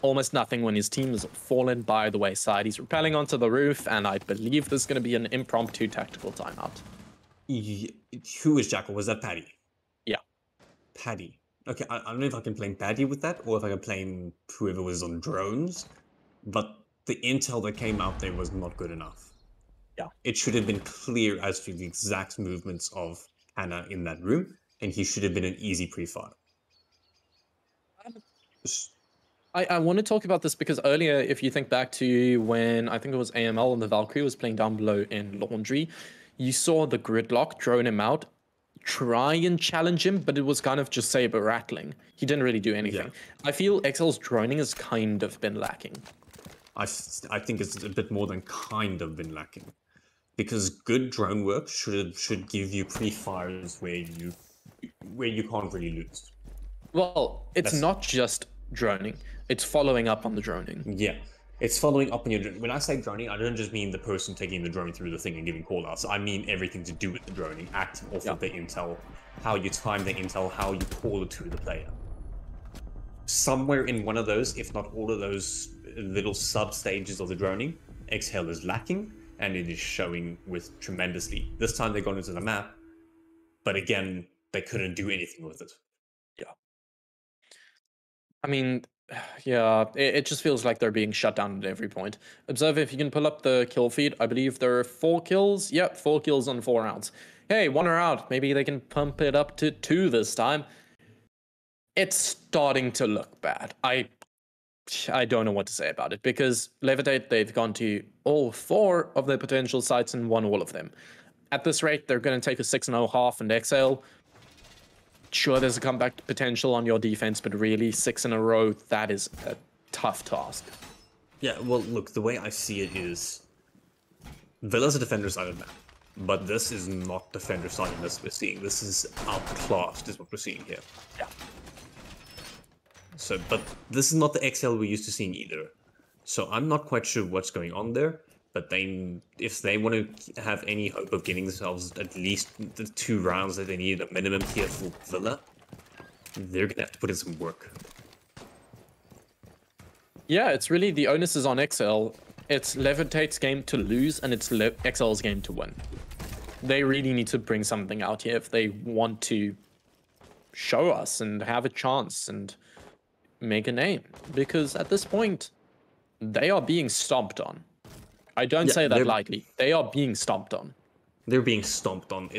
Almost nothing when his team has fallen by the wayside. He's rappelling onto the roof, and I believe there's going to be an impromptu tactical timeout. Who is Jackal? Was that Paddy? Yeah. Paddy. Okay, I don't know if I can blame Paddy with that, or if I can blame whoever was on drones, but the intel that came out there was not good enough. Yeah. It should have been clear as to the exact movements of Hannah in that room, and he should have been an easy pre-fire. I want to talk about this because earlier, if you think back to when I think it was AML and the Valkyrie was playing down below in Laundry, you saw the gridlock drone him out, try and challenge him, but it was kind of just saber rattling. He didn't really do anything. Yeah. I feel Xhail's droning has kind of been lacking. I think it's a bit more than kind of been lacking, because good drone work should give you pre-fires where you can't really lose. Well, it's not just droning; it's following up on the droning. Yeah, it's following up on your drone. When I say droning, I don't just mean the person taking the drone through the thing and giving callouts. I mean everything to do with the droning, acting off of the intel, how you time the intel, how you call it to the player. Somewhere in one of those, if not all of those little sub-stages of the droning, Xhail is lacking, and it is showing with tremendously. This time they got into the map, but again, they couldn't do anything with it. Yeah. I mean, yeah, it just feels like they're being shut down at every point. Observe if you can pull up the kill feed. I believe there are 4 kills. Yep, 4 kills on 4 rounds. Hey, 1 round. Maybe they can pump it up to 2 this time. It's starting to look bad. I don't know what to say about it, because Levit8, they've gone to all 4 of their potential sites and won all of them. At this rate, they're going to take a 6.5 and Xhail. Sure, there's a comeback potential on your defense, but really 6 in a row, that is a tough task. Yeah, well, look, the way I see it is Villa's a defender-sided map, but this is not defender-sidedness we're seeing. This is outclassed, is what we're seeing here. Yeah. So, but this is not the Xhail we're used to seeing either. So I'm not quite sure what's going on there, but if they want to have any hope of getting themselves at least the 2 rounds that they need, a minimum here for Villa, they're going to have to put in some work. Yeah, it's really, the onus is on Xhail. It's Levit8's game to lose, and it's Xhail's game to win. They really need to bring something out here if they want to show us and have a chance and make a name, because at this point they are being stomped on. I don't say that lightly. They are being stomped on. They're being stomped on.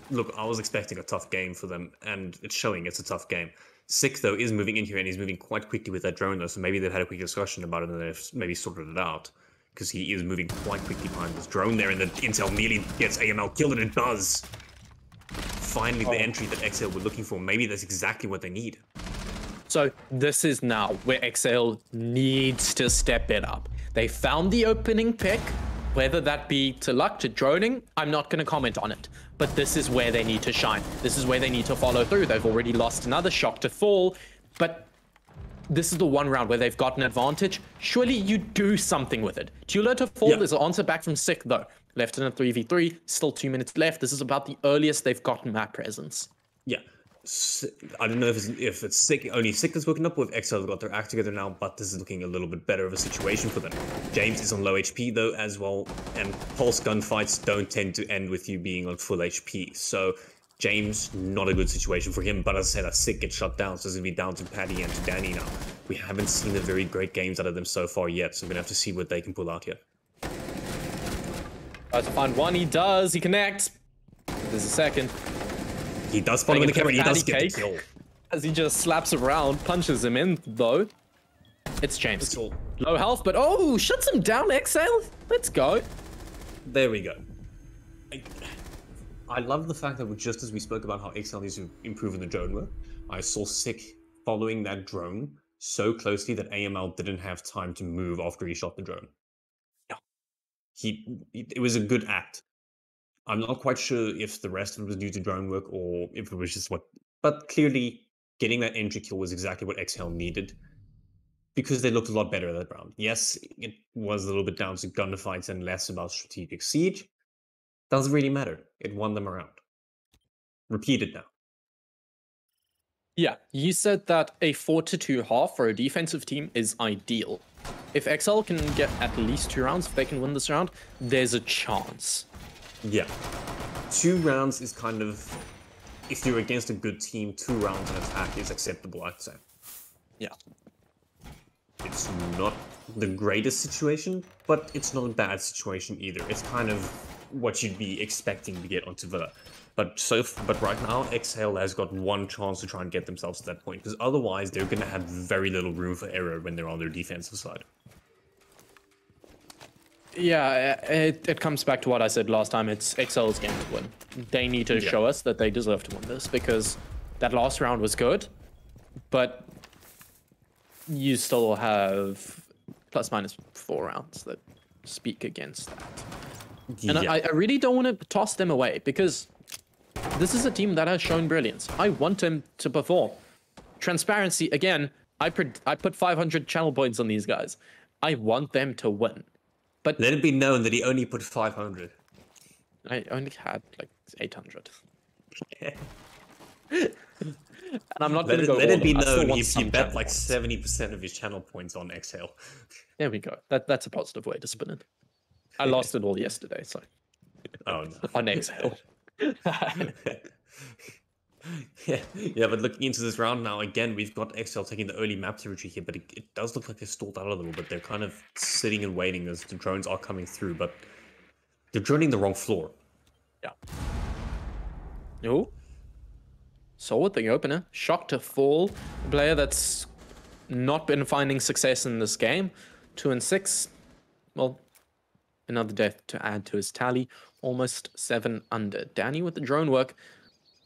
Look, I was expecting a tough game for them, and it's showing it's a tough game. Sick, though, is moving in here, and he's moving quite quickly with that drone, though, so maybe they've had a quick discussion about it, and they've maybe sorted it out, because he is moving quite quickly behind this drone there, and the intel nearly gets AML killed, and it does. Finally, the entry that Xhail were looking for. Maybe that's exactly what they need. So this is now where Xhail needs to step it up. They found the opening pick, whether that be to luck, to droning, I'm not going to comment on it. But this is where they need to shine. This is where they need to follow through. They've already lost another shock to fall, but this is the 1 round where they've got an advantage. Surely you do something with it. Tula to fall, there's an answer back from Sick, though. Left in a 3v3, still 2 minutes left. This is about the earliest they've gotten map presence. Yeah. I don't know if it's Sick, only Sick that's woken up, or if Xhail have got their act together now, but this is looking a little bit better of a situation for them. James is on low HP, though, as well, and pulse gunfights don't tend to end with you being on full HP, so James, not a good situation for him, but as I said, that Sick gets shut down, so it's going to be down to Paddy and to Danny now. We haven't seen a very great games out of them so far yet, so we're going to have to see what they can pull out here. Tries to find one, he does, he connects. There's a second. He does follow in the camera, he does get the kill. As he just slaps around, punches him in, though. It's James. Low health, but oh, shuts him down, Xhail. Let's go. There we go. I love the fact that just as we spoke about how Xhail needs to improve in the drone work, I saw Sick following that drone so closely that AML didn't have time to move after he shot the drone. Yeah. It was a good act. I'm not quite sure if the rest of it was due to drone work or if it was just but clearly getting that entry kill was exactly what Xhail needed, because they looked a lot better that round. Yes, it was a little bit down to gunfights and less about strategic siege. Doesn't really matter. It won them around. Repeat it now. Yeah, you said that a 4-2 half for a defensive team is ideal. If Xhail can get at least 2 rounds, if they can win this round, there's a chance. Yeah. 2 rounds is kind of, if you're against a good team, 2 rounds in attack is acceptable, I'd say. Yeah. It's not the greatest situation, but it's not a bad situation either. It's kind of what you'd be expecting to get onto Villa. But right now, Xhail has got 1 chance to try and get themselves to that point, because otherwise they're going to have very little room for error when they're on their defensive side. Yeah, it comes back to what I said last time. It's Xhail's game to win. They need to show us that they deserve to win this, because that last round was good, but you still have ±4 rounds that speak against that. And I really don't want to toss them away, because this is a team that has shown brilliance. I want them to perform. Transparency, again, I put 500 channel points on these guys. I want them to win. But let it be known that he only put 500. I only had like 800. And I'm not going to go. Let it be known he bet like 70% of his channel points on Xhail. There we go. That's a positive way to spin it. I lost it all yesterday, so. Oh no. On Xhail. Yeah, but looking into this round now, again, we've got Xhail taking the early map territory here, but it does look like they're stalled out a little bit. They're kind of sitting and waiting as the drones are coming through, but they're droning the wrong floor. Yeah. Oh. Saw with the opener. Shock to fall. A player that's not been finding success in this game. 2 and 6. Well, another death to add to his tally. Almost 7 under. Danny with the drone work.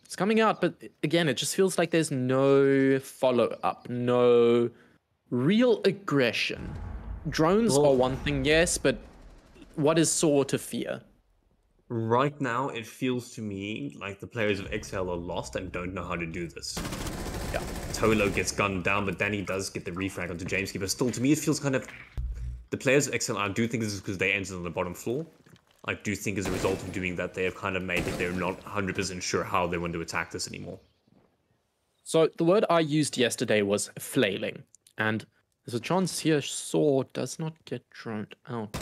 It's coming out, but again, it just feels like there's no follow-up, no real aggression. Drones are one thing, yes, but what is Saw to fear? Right now, it feels to me like the players of Xhail are lost and don't know how to do this. Yeah. Tolo gets gunned down, but Danny does get the refrag onto Jameski, but still, to me, it feels kind of... The players of Xhail, I do think this is because they entered on the bottom floor. I do think as a result of doing that, they have kind of made it they're not 100% sure how they want to attack this anymore. So the word I used yesterday was flailing, and there's a chance here Saw does not get droned out.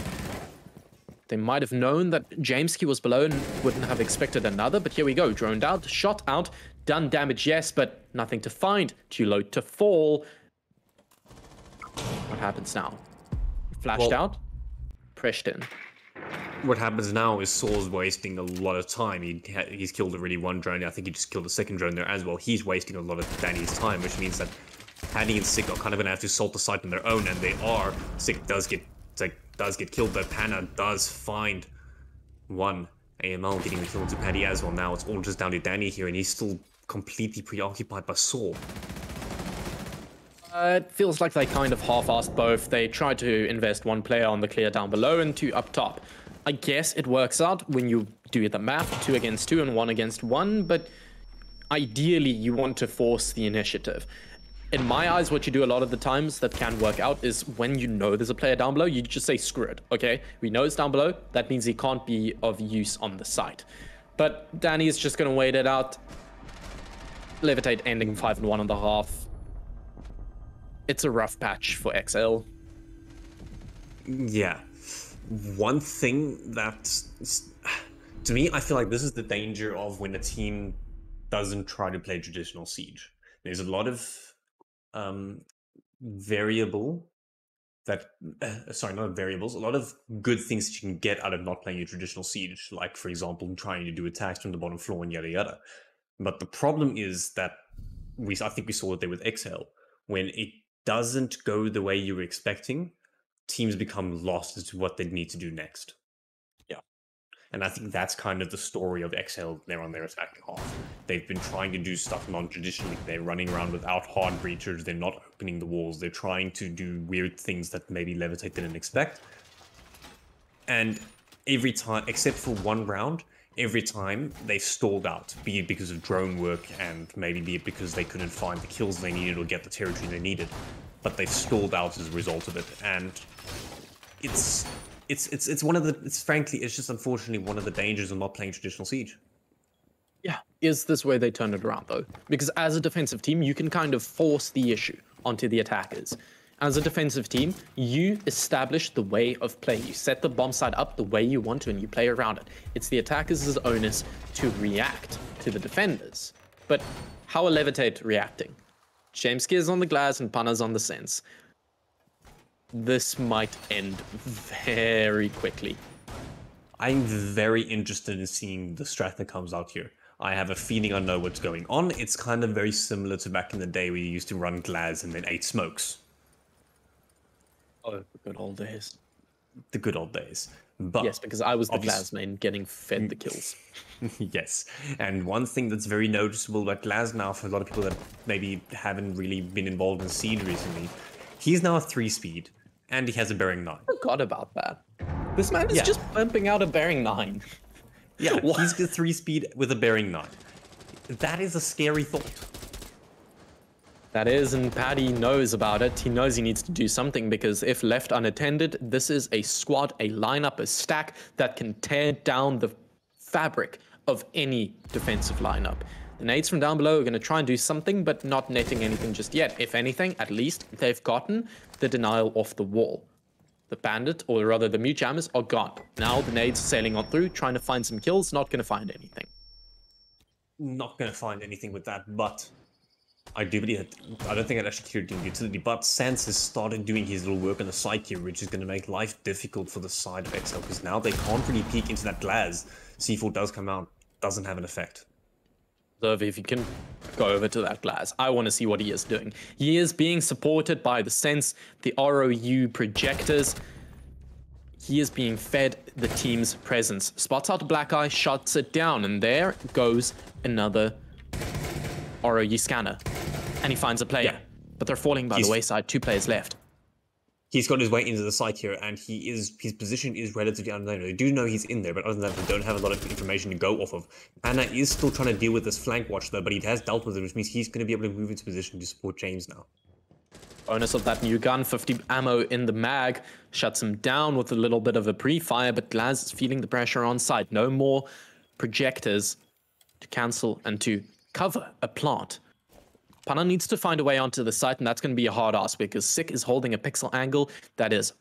They might have known that Jameski was below and wouldn't have expected another, but here we go. Droned out, shot out, done damage, yes, but nothing to find. Too low to fall. What happens now? Flashed out, pressed in. What happens now is Saw's wasting a lot of time. He's killed already 1 drone. I think he just killed a 2nd drone there as well. He's wasting a lot of Danny's time, which means that Paddy and Sick are kind of going to have to salt the site on their own, and they are. Sick does get killed, but Panna does find 1. AML getting the kill into Paddy as well. Now it's all just down to Danny here, and he's still completely preoccupied by Saw. It feels like they kind of half-assed both. They tried to invest 1 player on the clear down below and 2 up top. I guess it works out when you do the math, 2 against 2 and 1 against 1, but ideally you want to force the initiative. In my eyes, what you do a lot of the times that can work out is when you know there's a player down below, you just say, screw it, okay? We know it's down below, that means he can't be of use on the site. But Danny is just going to wait it out. Levit8 ending 5 and 1 on the half. It's a rough patch for Xhail. Yeah. One thing that, to me, I feel like this is the danger of when a team doesn't try to play traditional Siege. There's a lot of variable that, sorry, not variables, a lot of good things that you can get out of not playing your traditional Siege, like, for example, trying to do attacks from the bottom floor and yada yada. But the problem is that, I think we saw it there with Xhail, when it doesn't go the way you were expecting, teams become lost as to what they need to do next. Yeah. And I think that's kind of the story of Xhail there on their attacking half. They've been trying to do stuff non-traditionally. They're running around without hard breachers. They're not opening the walls. They're trying to do weird things that maybe Levit8 didn't expect. And every time, except for 1 round, every time they stalled out, be it because of drone work and maybe be it because they couldn't find the kills they needed or get the territory they needed, but they've stalled out as a result of it. And it's frankly, it's just unfortunately one of the dangers of not playing traditional Siege. Yeah, is this where they turn it around, though? Because as a defensive team, you can kind of force the issue onto the attackers. As a defensive team, you establish the way of play. You set the bomb site up the way you want to, and you play around it. It's the attackers' onus to react to the defenders. But how are Levit8 reacting? James is on the glass and Panna's on the sense. This might end very quickly. I'm very interested in seeing the strat that comes out here. I have a feeling I know what's going on. It's kind of very similar to back in the day where you used to run glass and then 8 smokes. Oh, the good old days. The good old days. But yes, because I was the glass main getting fed the kills. Yes, and one thing that's very noticeable about Glass now for a lot of people that maybe haven't really been involved in Seed recently, he's now a 3-speed, and he has a bearing 9. I forgot about that. This man is just pumping out a bearing 9. Yeah, he's a 3-speed with a bearing 9. That is a scary thought. That is, and Paddy knows about it. He knows he needs to do something, because if left unattended, this is a squad, a lineup, a stack that can tear down the fabric of any defensive lineup. The nades from down below are going to try and do something, but not netting anything just yet. If anything, at least they've gotten the denial off the wall. The bandit, or rather the mute jammers, are gone. Now the nades sailing on through, trying to find some kills, not going to find anything. Not going to find anything with that, but I do believe that, I don't think I'd actually cured in utility, but Sans has started doing his little work on the side here, which is going to make life difficult for the side of Xhail, because now they can't really peek into that glass. C4 does come out, doesn't have an effect. So if you can go over to that glass, I want to see what he is doing. He is being supported by the Sense, the ROU projectors. He is being fed the team's presence. Spots out a black eye, shuts it down, and there goes another ROU scanner. And he finds a player, but they're falling by the wayside. 2 players left. He's got his way into the site here, and his position is relatively unknown. They do know he's in there, but other than that, they don't have a lot of information to go off of. Anna is still trying to deal with this flank watch, though, but he has dealt with it, which means he's going to be able to move into position to support James now. Bonus of that new gun, 50 ammo in the mag, shuts him down with a little bit of a pre-fire, but Glaz is feeling the pressure on site. No more projectors to cancel and to cover a plant. Panna needs to find a way onto the site, and that's going to be a hard ask, because Sick is holding a pixel angle that is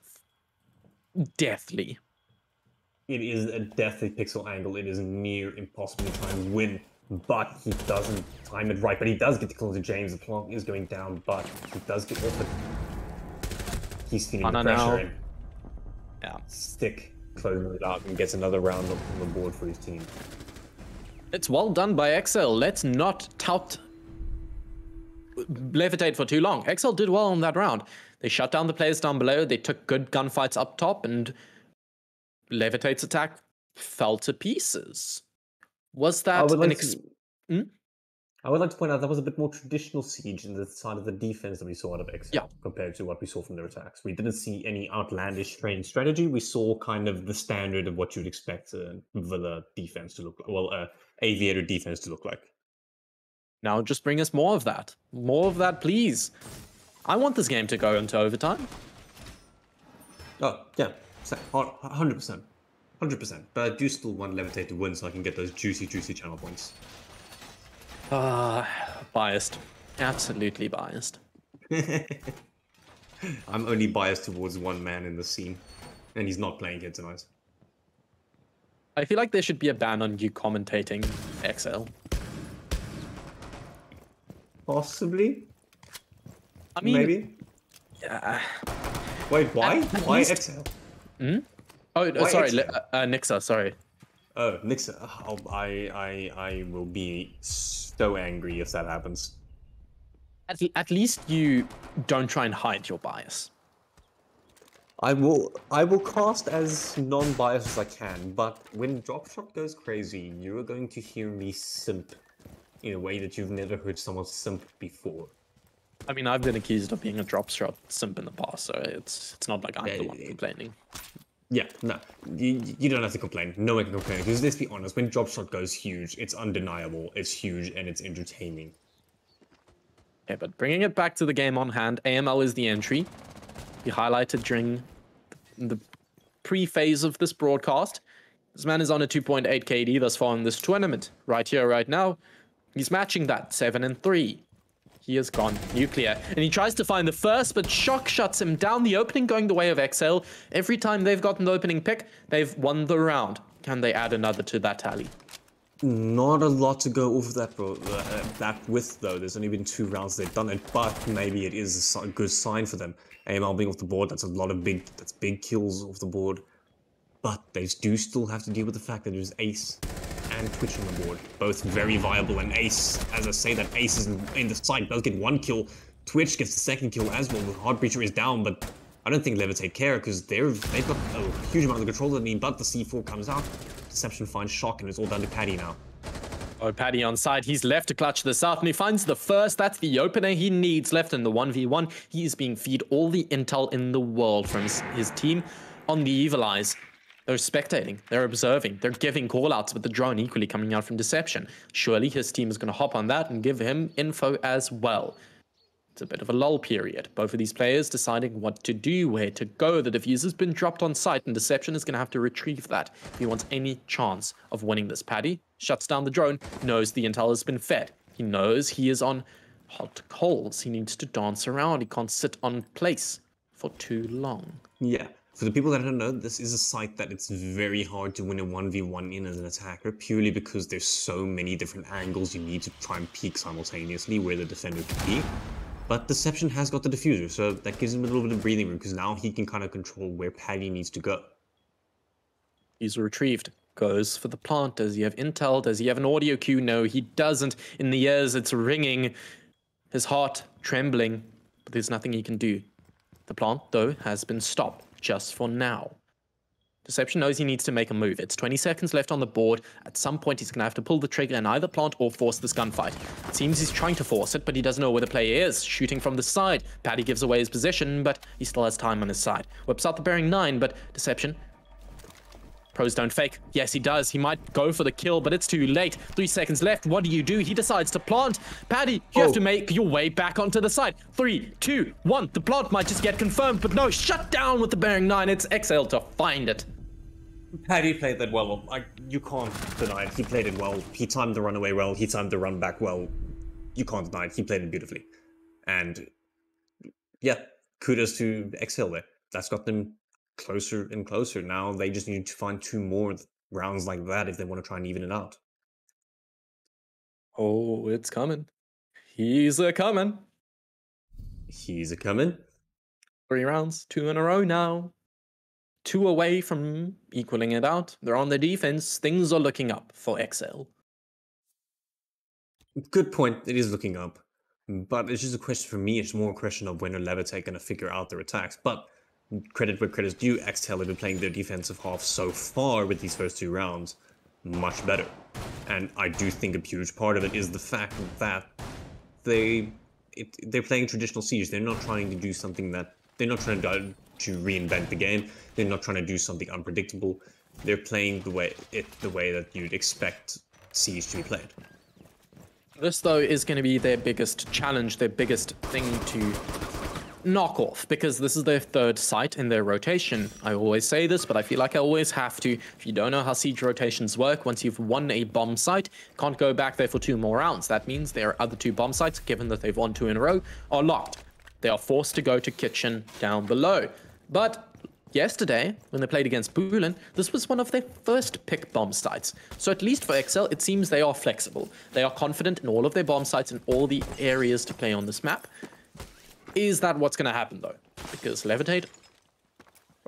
deathly. It is a deathly pixel angle. It is near impossible to try and win, but he doesn't time it right. But he does get to close to James. The plant is going down, but he does get off it. He's feeling the pressure in. Yeah. Stick closing it out and gets another round on the board for his team. It's well done by Xhail. Let's not tout Levit8 for too long. Xhail did well on that round. They shut down the players down below. They took good gunfights up top, and Levit8's attack fell to pieces. Was that I would like to point out that was a bit more traditional Siege in the side of the defense that we saw out of Xhail compared to what we saw from their attacks. We didn't see any outlandish strange strategy. We saw kind of the standard of what you'd expect a Villa defense to look like. Well, Aviator defense to look like. Now just bring us more of that. More of that, please. I want this game to go into overtime. Oh, yeah. 100%. 100%. But I do still want Levit8 to win so I can get those juicy channel points. Biased. Absolutely biased. I'm only biased towards one man in the scene. And he's not playing here tonight. I feel like there should be a ban on you commentating Xhail. Possibly. I mean, maybe. Yeah. Wait, why? Why Xhail? Hmm? Oh, why sorry, Nixa, sorry. Oh, Nixa. Oh, I will be so angry if that happens. At least you don't try and hide your bias. I will cast as non-biased as I can, but when Dropshot goes crazy, you are going to hear me simp in a way that you've never heard someone simp before. I mean, I've been accused of being a drop shot simp in the past, so it's not like I'm the one complaining. Yeah, no, you don't have to complain. No one can complain, because let's be honest, when Dropshot goes huge, it's undeniable, it's huge, and it's entertaining. Yeah, but bringing it back to the game on hand, AML is the entry. We highlighted during the pre-phase of this broadcast. This man is on a 2.8 KD thus far in this tournament. Right here, right now, he's matching that, 7 and 3. He has gone nuclear, and he tries to find the first, but Shock shuts him down. The opening going the way of Xhail. Every time they've gotten the opening pick, they've won the round. Can they add another to that tally? Not a lot to go off of that, bro. That with, though. There's only been 2 rounds they've done it, but maybe it is a good sign for them. AML being off the board, that's a lot of big kills off the board. But they do still have to deal with the fact that there's Ace and Twitch on the board. Both very viable, and Ace, as I say, that Ace is in the side, does get 1 kill. Twitch gets the 2nd kill as well. The Heartbreacher is down, but I don't think Levit8 care, because they've got a huge amount of control of the team, but the C4 comes out. Deception finds Shock, and it's all down to Paddy now. Oh, Paddy on side. He's left to clutch this out, and he finds the first. That's the opener he needs left in the 1v1. He is being fed all the intel in the world from his team on the Evil Eyes. They're spectating, they're observing, they're giving callouts, with the drone equally coming out from Deception. Surely his team is going to hop on that and give him info as well. It's a bit of a lull period. Both of these players deciding what to do, where to go. The diffuser's been dropped on site, and Deception is going to have to retrieve that if he wants any chance of winning this. Paddy shuts down the drone, knows the intel has been fed. He knows he is on hot coals. He needs to dance around. He can't sit on place for too long. Yeah. For the people that don't know, this is a site that it's very hard to win a 1v1 in as an attacker, purely because there's so many different angles you need to try and peek simultaneously where the defender can be. But Deception has got the diffuser, so that gives him a little bit of breathing room, because now he can kind of control where Paddy needs to go. He's retrieved. Goes for the plant. Does he have intel? Does he have an audio cue? No, he doesn't. In the ears, it's ringing. His heart trembling, but there's nothing he can do. The plant, though, has been stopped. Just for now. Deception knows he needs to make a move. It's 20 seconds left on the board. At some point, he's going to have to pull the trigger and either plant or force this gunfight. It seems he's trying to force it, but he doesn't know where the player is. Shooting from the side. Paddy gives away his position, but he still has time on his side. Whips out the bearing 9, but Deception... Pros don't fake. Yes, he does. He might go for the kill, but it's too late. 3 seconds left. What do? He decides to plant. Paddy, you have to make your way back onto the side. 3, 2, 1. The plant might just get confirmed, but no, shut down with the bearing 9. It's Xhail to find it. Paddy played that well. You can't deny it. He played it well. He timed the runaway well. He timed the run back well. You can't deny it. He played it beautifully. And yeah, kudos to Xhail there. That's got them closer and closer. Now they just need to find 2 more rounds like that if they want to try and even it out. Oh, it's coming. He's a coming. He's a coming. 3 rounds, 2 in a row now. 2 away from equaling it out. They're on the defense. Things are looking up for Xhail. Good point. It is looking up. But it's just a question for me. It's more a question of when are Levit8 going to figure out their attacks. But credit where credit's due, Xhail have been playing their defensive half so far with these first 2 rounds much better. And I do think a huge part of it is the fact that they're playing traditional Siege. They're not trying to do something that... They're not trying to reinvent the game. They're not trying to do something unpredictable. They're playing the way that you'd expect Siege to be played. This, though, is going to be their biggest challenge, their biggest thing to knock off, because this is their 3rd site in their rotation. I always say this, but I feel like I always have to. If you don't know how siege rotations work, once you've won a bomb site, can't go back there for 2 more rounds. That means their other 2 bomb sites, given that they've won 2 in a row, are locked. They are forced to go to kitchen down below. But yesterday, when they played against Boolean, this was one of their first pick bomb sites. So at least for Xhail, it seems they are flexible. They are confident in all of their bomb sites and all the areas to play on this map. Is that what's going to happen, though? Because Levit8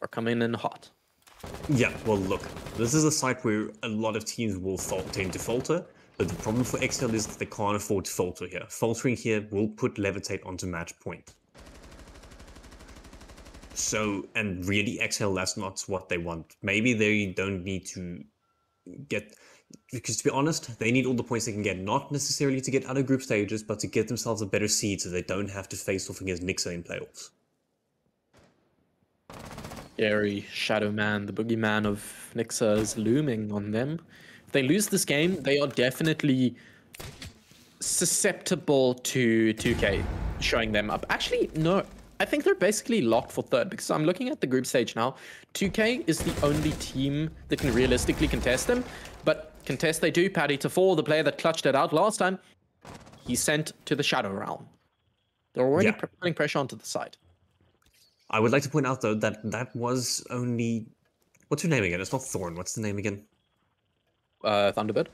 are coming in hot. Yeah, well, look, this is a site where a lot of teams will tend to falter, but the problem for Xhail is that they can't afford to falter here. Faltering here will put Levit8 onto match point. So, and really, Xhail, that's not what they want. Maybe they don't need to get... Because to be honest, they need all the points they can get, not necessarily to get out of group stages, but to get themselves a better seed so they don't have to face off against Nixa in playoffs. Scary Shadow Man, the boogeyman of Nixa, is looming on them. If they lose this game, they are definitely susceptible to 2K showing them up. Actually, no. I think they're basically locked for third because I'm looking at the group stage now. 2K is the only team that can realistically contest them, but contest they do. Paddy to 4, the player that clutched it out last time, he's sent to the Shadow Realm. They're already putting pressure onto the side. I would like to point out, though, that that was only... What's her name again? It's not Thorn. What's the name again? Thunderbird.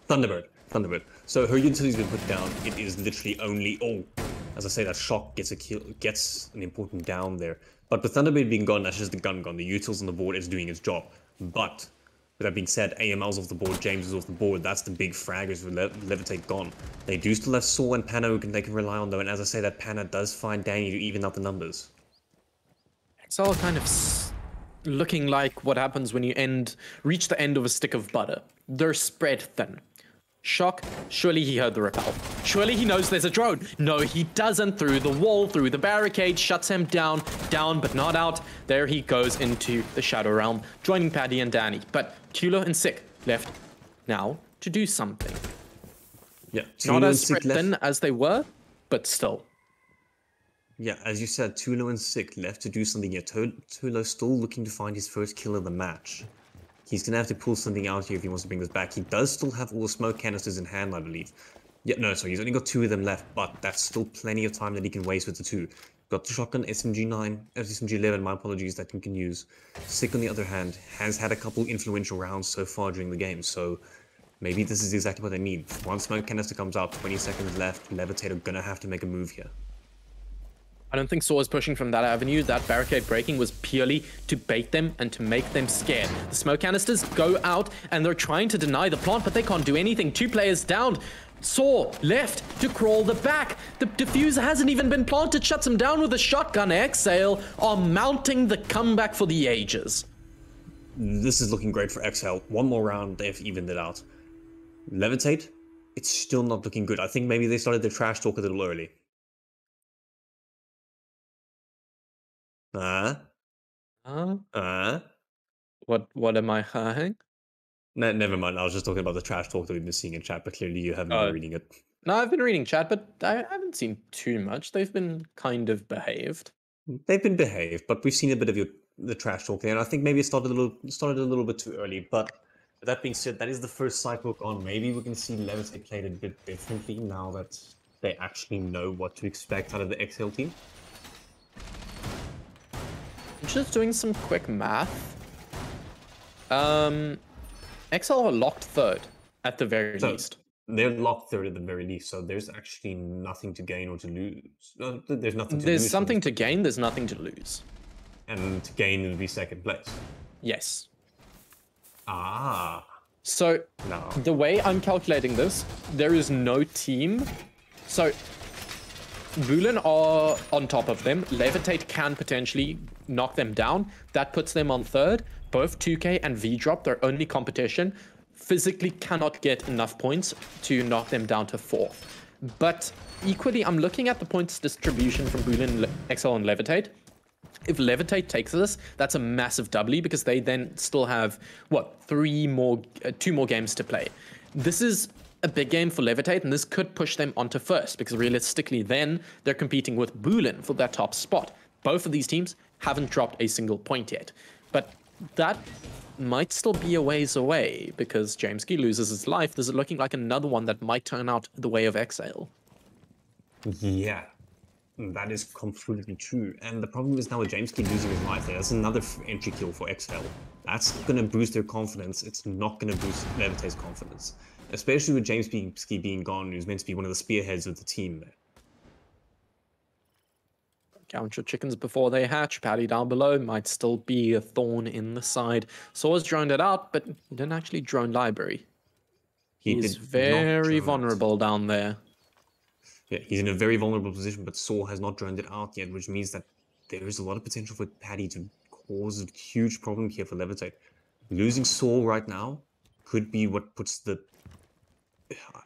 Thunderbird. So her utility's been put down. It is literally only... Oh, as I say, that Shock gets a kill, gets an important down there. But with Thunderbird being gone, that's just the gun gone. The utils on the board is doing its job. But with that being said, AML's off the board, James is off the board. That's the big fraggers with Levit8 gone. They do still have Saw and Pana they can rely on, though. And as I say, that Pana does find Danny to even out the numbers. It's all kind of looking like what happens when you reach the end of a stick of butter. They're spread thin. Shock, surely he heard the rappel. Surely he knows there's a drone. No, he doesn't. Through the wall, through the barricade, shuts him down but not out. There he goes into the Shadow Realm, joining Paddy and Danny. But Tulo and Sick left now to do something. Yeah, not as spread thin as they were, but still. Yeah, as you said, Tulo and Sick left to do something here. Tulo still looking to find his first kill of the match. He's going to have to pull something out here if he wants to bring this back. He does still have all the smoke canisters in hand, I believe. Yeah, no, sorry, he's only got 2 of them left, but that's still plenty of time that he can waste with the 2. Got the shotgun, SMG9, SMG11, my apologies, that he can use. Sick, on the other hand, has had a couple influential rounds so far during the game, so maybe this is exactly what they need. One smoke canister comes out, 20 seconds left, Levit8 are going to have to make a move here. I don't think Saw is pushing from that avenue. That barricade breaking was purely to bait them and to make them scared. The smoke canisters go out and they're trying to deny the plant, but they can't do anything. 2 players down. Saw left to crawl the back. The diffuser hasn't even been planted. Shuts him down with a shotgun. Xhail are mounting the comeback for the ages. This is looking great for Xhail. One more round, they've evened it out. Levit8, it's still not looking good. I think maybe they started their trash talk a little early. What am I saying? No, never mind. I was just talking about the trash talk that we've been seeing in chat, but clearly you haven't been reading it. No, I've been reading chat, but I haven't seen too much. They've been kind of behaved. They've been behaved, but we've seen a bit of the trash talk there, and I think maybe it started a little bit too early. But with that being said, that is the first cycle gone. Maybe we can see Levit8 played a bit differently now that they actually know what to expect out of the Xhail team. Just doing some quick math. Xhail are locked third at the very least. They're locked third at the very least, so there's actually nothing to gain or to lose. There's nothing to lose. There's something to gain, there's nothing to lose. And to gain would be second place. Yes. Ah. So, no. The way I'm calculating this, there is no team. So, Boolean are on top of them. Levit8 can potentially knock them down. That puts them on third. Both 2K and V-Drop, their only competition, physically cannot get enough points to knock them down to fourth. But equally, I'm looking at the points distribution from Boolean, Xhail, and Levit8. If Levit8 takes this, that's a massive W because they then still have, what, 2 more games to play. This is a big game for Levit8, and this could push them onto first, because realistically then they're competing with Boolean for that top spot. Both of these teams haven't dropped a single point yet, but that might still be a ways away, because Jameski loses his life. This is looking like another one that might turn out the way of Xhail. Yeah, that is completely true. And the problem is now with Jameski losing his life there, that's another entry kill for Xhail. That's going to boost their confidence. It's not going to boost Levit8's confidence. Especially with Jameski being gone, who's meant to be one of the spearheads of the team there. Count your chickens before they hatch. Paddy down below might still be a thorn in the side. Saw's droned it out, but he didn't actually drone library. He's very vulnerable down there. Yeah, he's in a very vulnerable position, but Saw has not droned it out yet, which means that there is a lot of potential for Paddy to cause a huge problem here for Levit8. Losing Saw right now could be what puts the...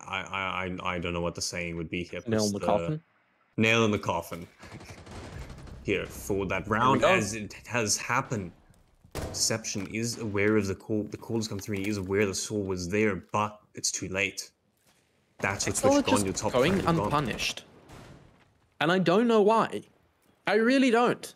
I don't know what the saying would be here. Nail in the coffin? Nail in the coffin. Here, for that round, as it has happened. Deception is aware of the call. The call has come through. He is aware the Saw was there, but it's too late. That's what's switched on your top. Going unpunished, and I don't know why. I really don't.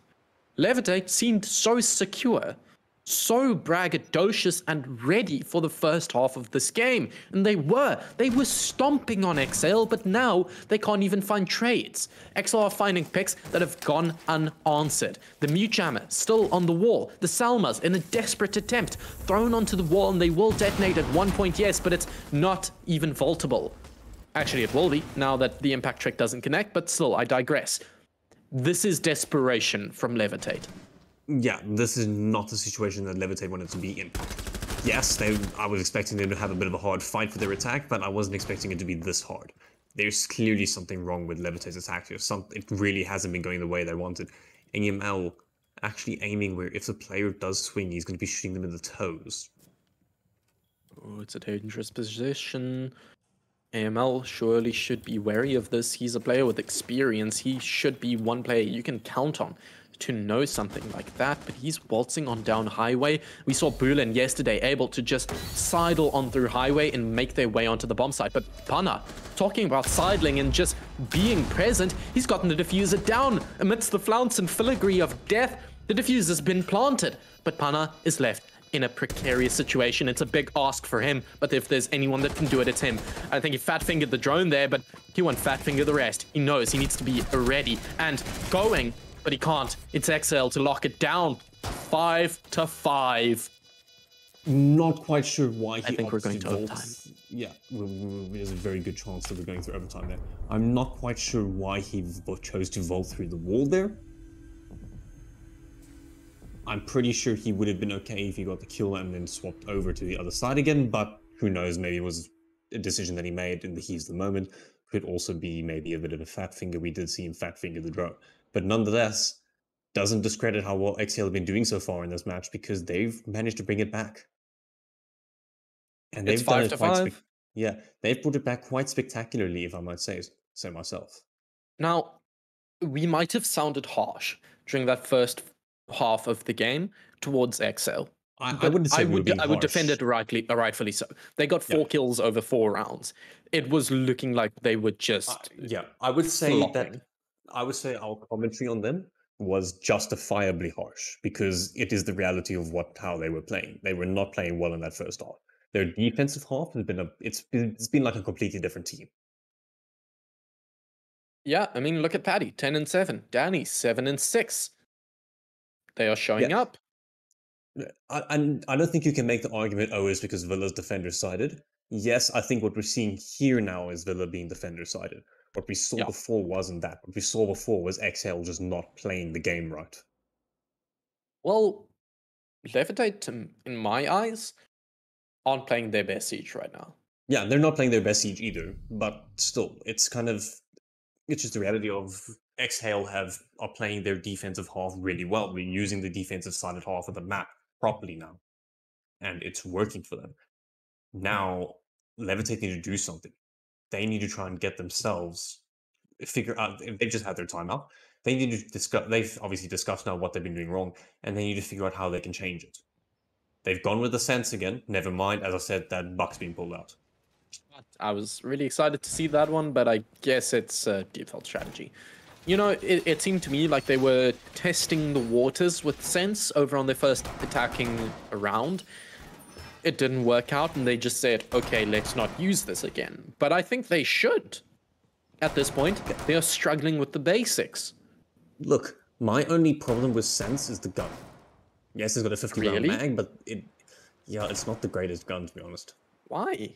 Levit8 seemed so secure, so braggadocious and ready for the first half of this game. And they were stomping on Xhail, but now they can't even find trades. Xhail are finding picks that have gone unanswered. The mute jammer still on the wall. The Salmas in a desperate attempt thrown onto the wall, and they will detonate at one point, yes, but it's not even vaultable. Actually, it will be now that the impact trick doesn't connect, but still, I digress. This is desperation from Levit8. Yeah, this is not the situation that Levit8 wanted to be in. Yes, I was expecting them to have a bit of a hard fight for their attack, but I wasn't expecting it to be this hard. There's clearly something wrong with Levit8's attack here. It really hasn't been going the way they wanted. And EML actually aiming where if the player does swing, he's going to be shooting them in the toes. Oh, it's a dangerous position. AML surely should be wary of this. He's a player with experience. He should be one player you can count on to know something like that, but he's waltzing on down highway. We saw Bulin yesterday able to just sidle on through highway and make their way onto the bomb site. But Pana, talking about sidling and just being present, he's gotten the diffuser down amidst the flounce and filigree of death. The diffuser's been planted, but Pana is left in a precarious situation. It's a big ask for him, but if there's anyone that can do it, it's him. I think he fat-fingered the drone there, but he won't fat-finger the rest. He knows he needs to be ready and going, but he can't. It's Xhail to lock it down. 5-5. Not quite sure why he I think we're opted going to vault. overtime. Yeah, there's a very good chance that we're going through overtime there. I'm not quite sure why he chose to vault through the wall there. I'm pretty sure he would have been okay if he got the kill and then swapped over to the other side again, but who knows, maybe it was a decision that he made in the heat of the moment. Could also be maybe a bit of a fat finger. We did see him fat finger the drone. But nonetheless, doesn't discredit how well Xhail have been doing so far in this match, because they've managed to bring it back. And they've done it quite yeah, they've brought it back quite spectacularly, if I might say so myself. Now, we might have sounded harsh during that first half of the game towards Xhail. I wouldn't say I would defend it rightfully so. They got 4 kills over 4 rounds. It was looking like they were just yeah, I would say flopping. our commentary on them was justifiably harsh, because it is the reality of how they were playing. They were not playing well in that first half. Their defensive half has been it's been like a completely different team. Yeah, I mean, look at Paddy, 10-7. Danny, 7-6. They are showing up. I don't think you can make the argument, oh, it's because Villa's defender-sided. Yes, I think what we're seeing here now is Villa being defender-sided. What we saw before wasn't that. What we saw before was Xhail just not playing the game right. Well, Levit8, in my eyes, aren't playing their best Siege right now. Yeah, they're not playing their best Siege either, but still, it's just the reality of Xhail are playing their defensive half really well. We're using the defensive sided half of the map properly now, and it's working for them. Now, Levit8 need to do something. They need to try and get themselves figure out. If they've just had their time out, they need to discuss. They've obviously discussed now what they've been doing wrong, and they need to figure out how they can change it. They've gone with the sense again. Never mind, as I said, that Buck's being pulled out. I was really excited to see that one, but I guess it's a default strategy. You know, it seemed to me like they were testing the waters with sense over on their first attacking round. It didn't work out, and they just said, okay, let's not use this again. But I think they should. At this point, they are struggling with the basics. Look, my only problem with sense is the gun. Yes, it's got a 50 round mag, but it's not the greatest gun, to be honest. Why?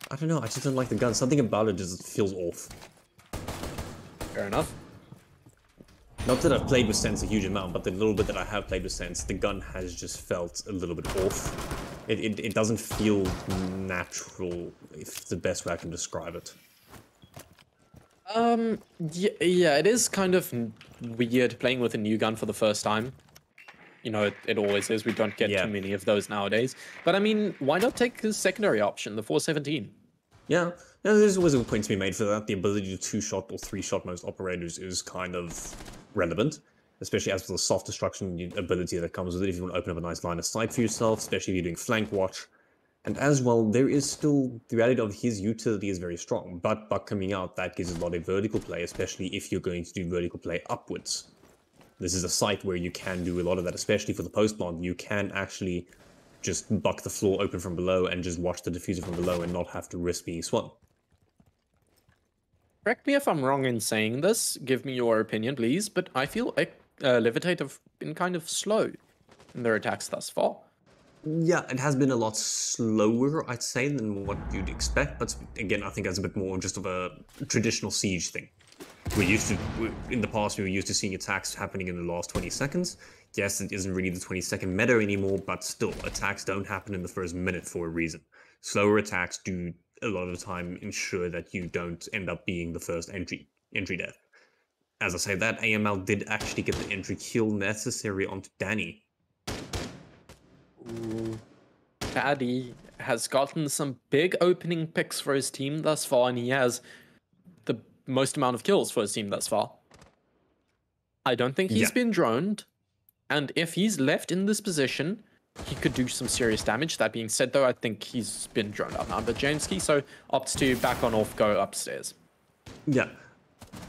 I don't know, I just don't like the gun. Something about it just feels off. Fair enough. Not that I've played with sense a huge amount, but the little bit that I have played with sense, the gun has just felt a little bit off. It doesn't feel natural, if the best way I can describe it. Yeah, it is kind of weird playing with a new gun for the first time. You know, it always is. We don't get too many of those nowadays. But I mean, why not take the secondary option, the 417? Yeah, there's always a point to be made for that. The ability to 2-shot or 3-shot most operators is kind of relevant, especially as for the soft destruction ability that comes with it. If you want to open up a nice line of sight for yourself, especially if you're doing flank watch, And as well, there is still the reality of his utility is very strong, but Buck coming out, that gives a lot of vertical play, especially if you're going to do vertical play upwards. This is a site where you can do a lot of that, especially for the post plant. You can actually just buck the floor open from below and just watch the diffuser from below and not have to risk being swung. Correct me if I'm wrong in saying this, give me your opinion, please, but I feel Levit8 have been kind of slow in their attacks thus far. Yeah, it has been a lot slower, I'd say, than what you'd expect, but again, I think that's a bit more just of a traditional siege thing. In the past, we were used to seeing attacks happening in the last 20 seconds. Yes, it isn't really the 20-second meta anymore, but still, attacks don't happen in the first minute for a reason. Slower attacks do a lot of the time ensure that you don't end up being the first entry death. As I say that, AML did actually get the entry kill necessary onto Danny. Ooh. Paddy has gotten some big opening picks for his team thus far, and he has the most amount of kills for his team thus far. I don't think he's been droned, and if he's left in this position, he could do some serious damage. That being said, though, I think he's been droned out now. But Jamesky so opts to back on off, go upstairs. Yeah.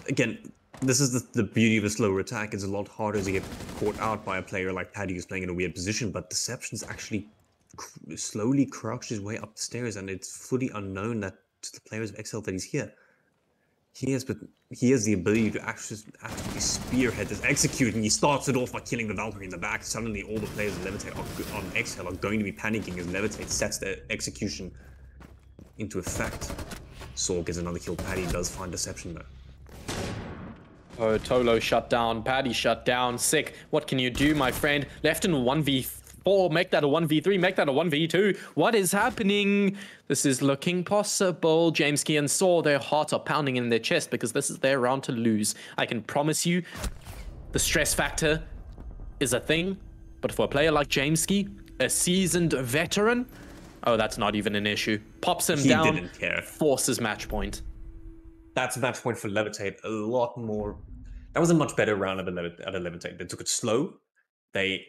Again, this is the beauty of a slower attack. It's a lot harder to get caught out by a player like Paddy who's playing in a weird position, but Deception's actually slowly crouched his way up the stairs, and it's fully unknown that to the players of Xhail that he's here. He has the ability to actually spearhead this execute, and he starts it off by killing the Valkyrie in the back. Suddenly all the players of Levit8 on Xhail are going to be panicking as Levit8 sets their execution into effect. Saw gets another kill. Paddy does find Deception though. Oh, Tolo shut down. Paddy shut down. Sick. What can you do, my friend? Left in 1v4. Make that a 1v3. Make that a 1v2. What is happening? This is looking possible. Jamesky and Saw, their hearts are pounding in their chest because this is their round to lose. I can promise you the stress factor is a thing. But for a player like Jamesky, a seasoned veteran, oh, that's not even an issue. Pops him down. He didn't care. Forces match point. That's a match point for Levit8. A lot more. That was a much better round at Levit8. They took it slow. They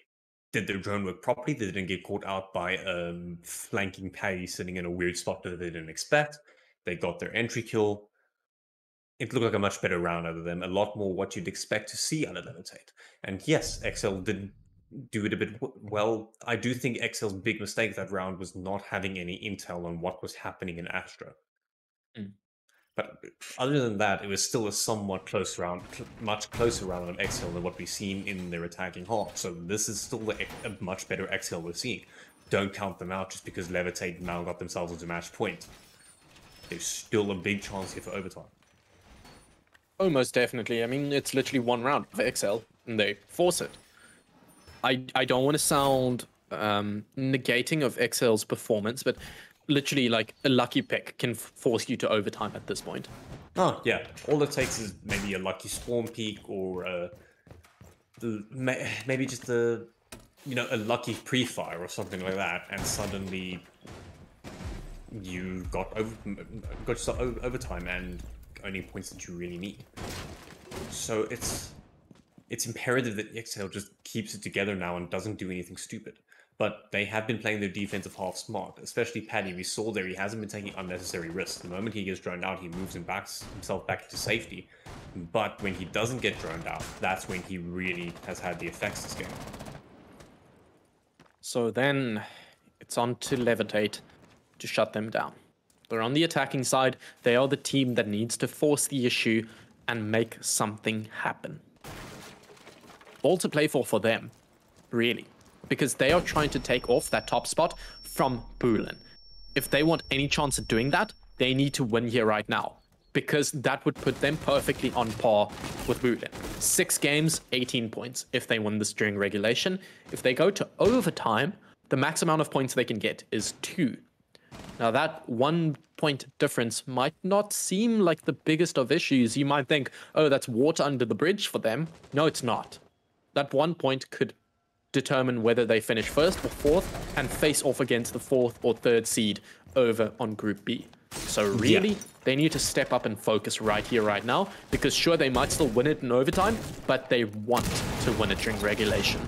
did their drone work properly. They didn't get caught out by flanking Paddy sitting in a weird spot that they didn't expect. They got their entry kill. It looked like a much better round out of them. A lot more what you'd expect to see out of Levit8. And yes, Xhail did do it a bit well. I do think Xhail's big mistake that round was not having any intel on what was happening in Astra. But other than that, it was still a somewhat close round, much closer round of Xhail than what we've seen in their attacking half. So this is still a much better Xhail we're seeing. Don't count them out just because Levit8 now got themselves into match point. There's still a big chance here for overtime. Oh, most definitely. I mean, it's literally one round for Xhail, and they force it. I don't want to sound negating of Xhail's performance, but literally, like, a lucky pick can force you to overtime at this point. Oh, yeah. All it takes is maybe a lucky spawn peak or maybe just a lucky pre-fire or something like that, and suddenly you got overtime and only points that you really need. So it's imperative that Xhail just keeps it together now and doesn't do anything stupid. But they have been playing their defensive half smart, especially Paddy. We saw there he hasn't been taking unnecessary risks. The moment he gets droned out, he moves himself back into safety. But when he doesn't get droned out, that's when he really has had the effects this game. So then it's on to Levit8 to shut them down. They're on the attacking side. They are the team that needs to force the issue and make something happen. All to play for them, really. Because they are trying to take off that top spot from Boolean. If they want any chance at doing that, they need to win here right now. Because that would put them perfectly on par with Boolean. 6 games, 18 points if they win this during regulation. If they go to overtime, the max amount of points they can get is 2. Now that 1 point difference might not seem like the biggest of issues. You might think, oh, that's water under the bridge for them. No, it's not. That 1 point could determine whether they finish first or fourth and face off against the 4th or 3rd seed over on Group B. So really, they need to step up and focus right here, right now, because sure, they might still win it in overtime, but they want to win it during regulation.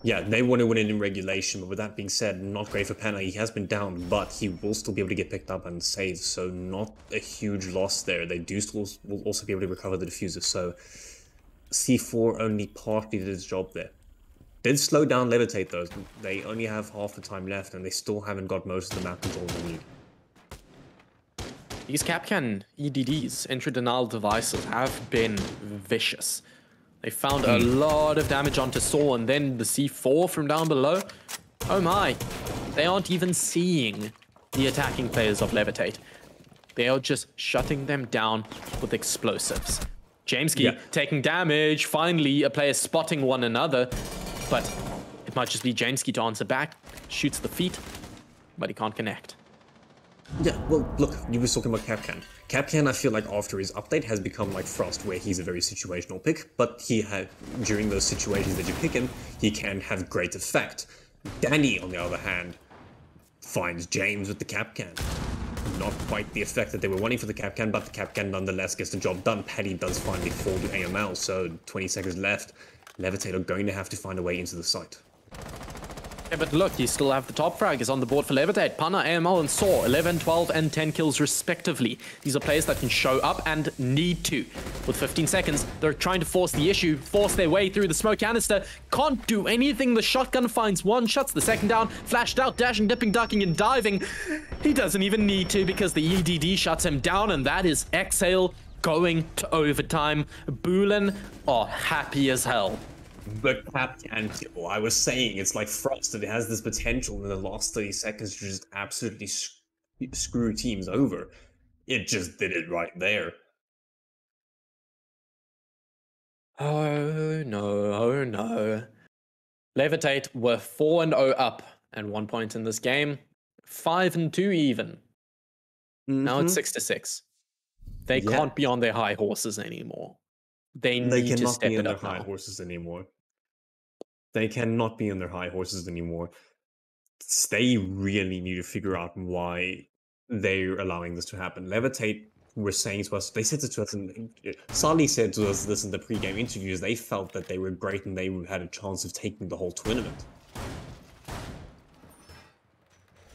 Yeah, they want to win it in regulation, but with that being said, not great for Panna. He has been down, but he will still be able to get picked up and saved, so not a huge loss there. They will also be able to recover the diffuser, so C4 only partly did its job there. Did slow down Levit8 though. They only have half the time left, and they still haven't got most of the map control they need. These Kapkan EDDs, entry denial devices, have been vicious. They found a lot of damage onto Saw, and then the C4 from down below. Oh my, they aren't even seeing the attacking players of Levit8. They are just shutting them down with explosives. Jamesky taking damage, finally a player spotting one another, but it might just be Jamesky to answer back. Shoots the feet, but he can't connect. Yeah, well, look, you were talking about Kapkan. Kapkan, I feel like after his update, has become like Frost, where he's a very situational pick, but he had, during those situations that you pick him, he can have great effect. Danny, on the other hand, finds James with the Kapkan. Not quite the effect that they were wanting for the Kapkan, but the Kapkan nonetheless gets the job done. Paddy does finally fall to AML, so 20 seconds left. Levit8 are going to have to find a way into the site. Yeah, but look, you still have the top frag is on the board for Levit8. Pana, AML, and Saw, 11, 12, and 10 kills respectively. These are players that can show up and need to. With 15 seconds, they're trying to force the issue, force their way through the smoke canister. Can't do anything. The shotgun finds one, shuts the second down, flashed out, dashing, dipping, ducking, and diving. He doesn't even need to because the EDD shuts him down, and that is Xhail going to overtime. Boolen are happy as hell. But Kapkan kill, I was saying, it's like Frost, that it has this potential in the last 30 seconds to just absolutely screw teams over. It just did it right there. Oh no, oh no. Levit8 were 4-0 up at one point in this game. 5-2 even. Now it's 6-6. They can't be on their high horses anymore. They need to step it up now. They cannot be on their high horses anymore. They cannot be on their high horses anymore. They really need to figure out why they're allowing this to happen. Levit8 were saying to us, they said it to us, and Sally said to us this in the pre-game interviews, they felt that they were great and they had a chance of taking the whole tournament.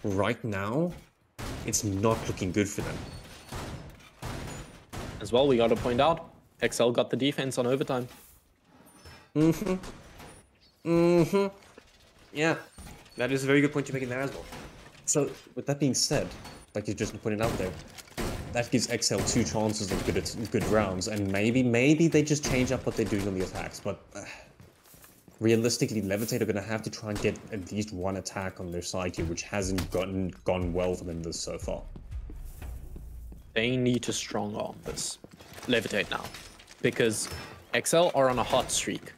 Right now, it's not looking good for them. As well, we got to point out, Xhail got the defense on overtime. Yeah, that is a very good point you're making there as well. So, with that being said, like you just pointed out there, that gives Xhail 2 chances of good rounds, and maybe they just change up what they're doing on the attacks, but realistically, Levit8 are going to have to try and get at least one attack on their side here, which hasn't gone well for them so far. They need to strong arm this Levit8 now, because Xhail are on a hot streak.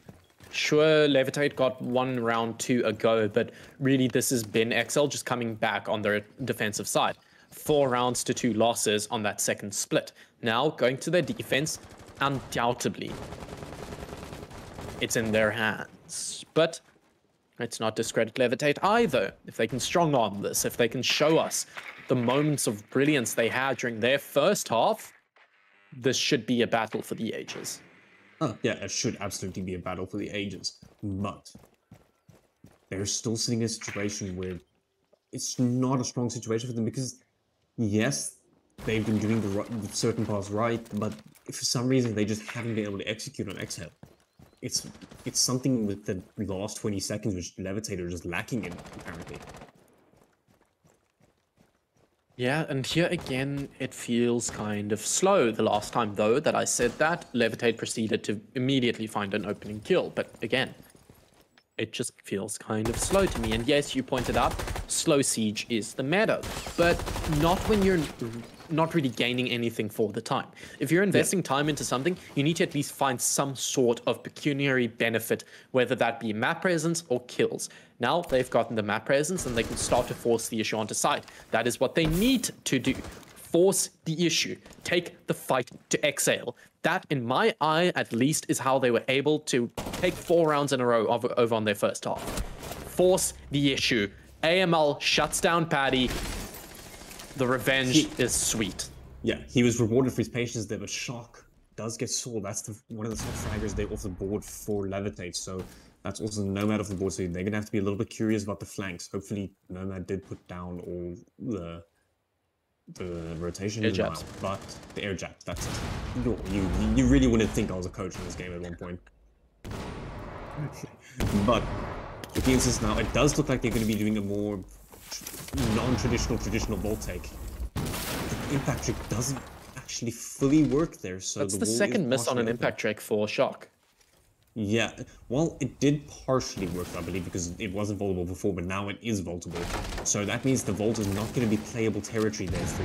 Sure, Levit8 got 1 round 2 ago, but really this has been Xhail just coming back on their defensive side. 4 rounds to 2 losses on that second split. Now, going to their defense, undoubtedly, it's in their hands. But let's not discredit Levit8 either. If they can strong arm this, if they can show us the moments of brilliance they had during their first half, this should be a battle for the ages. Yeah, it should absolutely be a battle for the ages, but they're still sitting in a situation where it's not a strong situation for them because, yes, they've been doing the certain parts right, but for some reason they just haven't been able to execute on Xhail. It's something with the last 20 seconds which Levit8 are just lacking in, apparently. Yeah, and here again, it feels kind of slow. The last time, though, that I said that, Levit8 proceeded to immediately find an opening kill. But again, it just feels kind of slow to me. And yes, you pointed out, slow siege is the meta, but not when you're not really gaining anything for the time. If you're investing time into something, you need to at least find some sort of pecuniary benefit, whether that be map presence or kills. Now they've gotten the map presence and they can start to force the issue onto site. That is what they need to do. Force the issue. Take the fight to Xhail. That, in my eye, at least, is how they were able to take 4 rounds in a row over on their first half. Force the issue. AML shuts down Paddy. The revenge is sweet. Yeah, he was rewarded for his patience there, but Shock does get sold. That's one of the top fraggers they off the board for Levit8. So That's also Nomad off the board, so they're going to have to be a little bit curious about the flanks. Hopefully, Nomad did put down all the rotation Air now, jabs. but the air jabs, that's it. You really wouldn't think I was a coach in this game at one point. But with the instance now, it does look like they're going to be doing a more traditional vault take. The impact trick doesn't actually fully work there, so That's the wall is second miss on partially an open. impact trick for Shock. Yeah, well, it did partially work, I believe, because it wasn't vaultable before, but now it is vaultable. So that means the vault is not going to be playable territory there for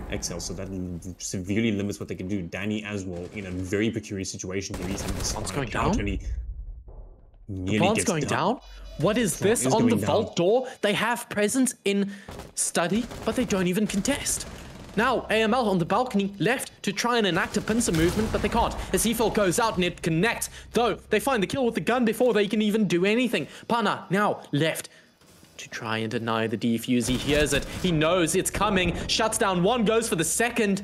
Xhail, so that severely limits what they can do. Danny as well, in a very peculiar situation here. He's having to Vault's spy going out down? and he The nearly vault's gets going down. down? What is Vault this is on the going vault down. door? They have presence in study, but they don't even contest. Now, AML on the balcony left to try and enact a pincer movement, but they can't. As Xhail goes out and it connects, though they find the kill with the gun before they can even do anything. Pana now left to try and deny the defuse. He hears it. He knows it's coming. Shuts down one, goes for the second.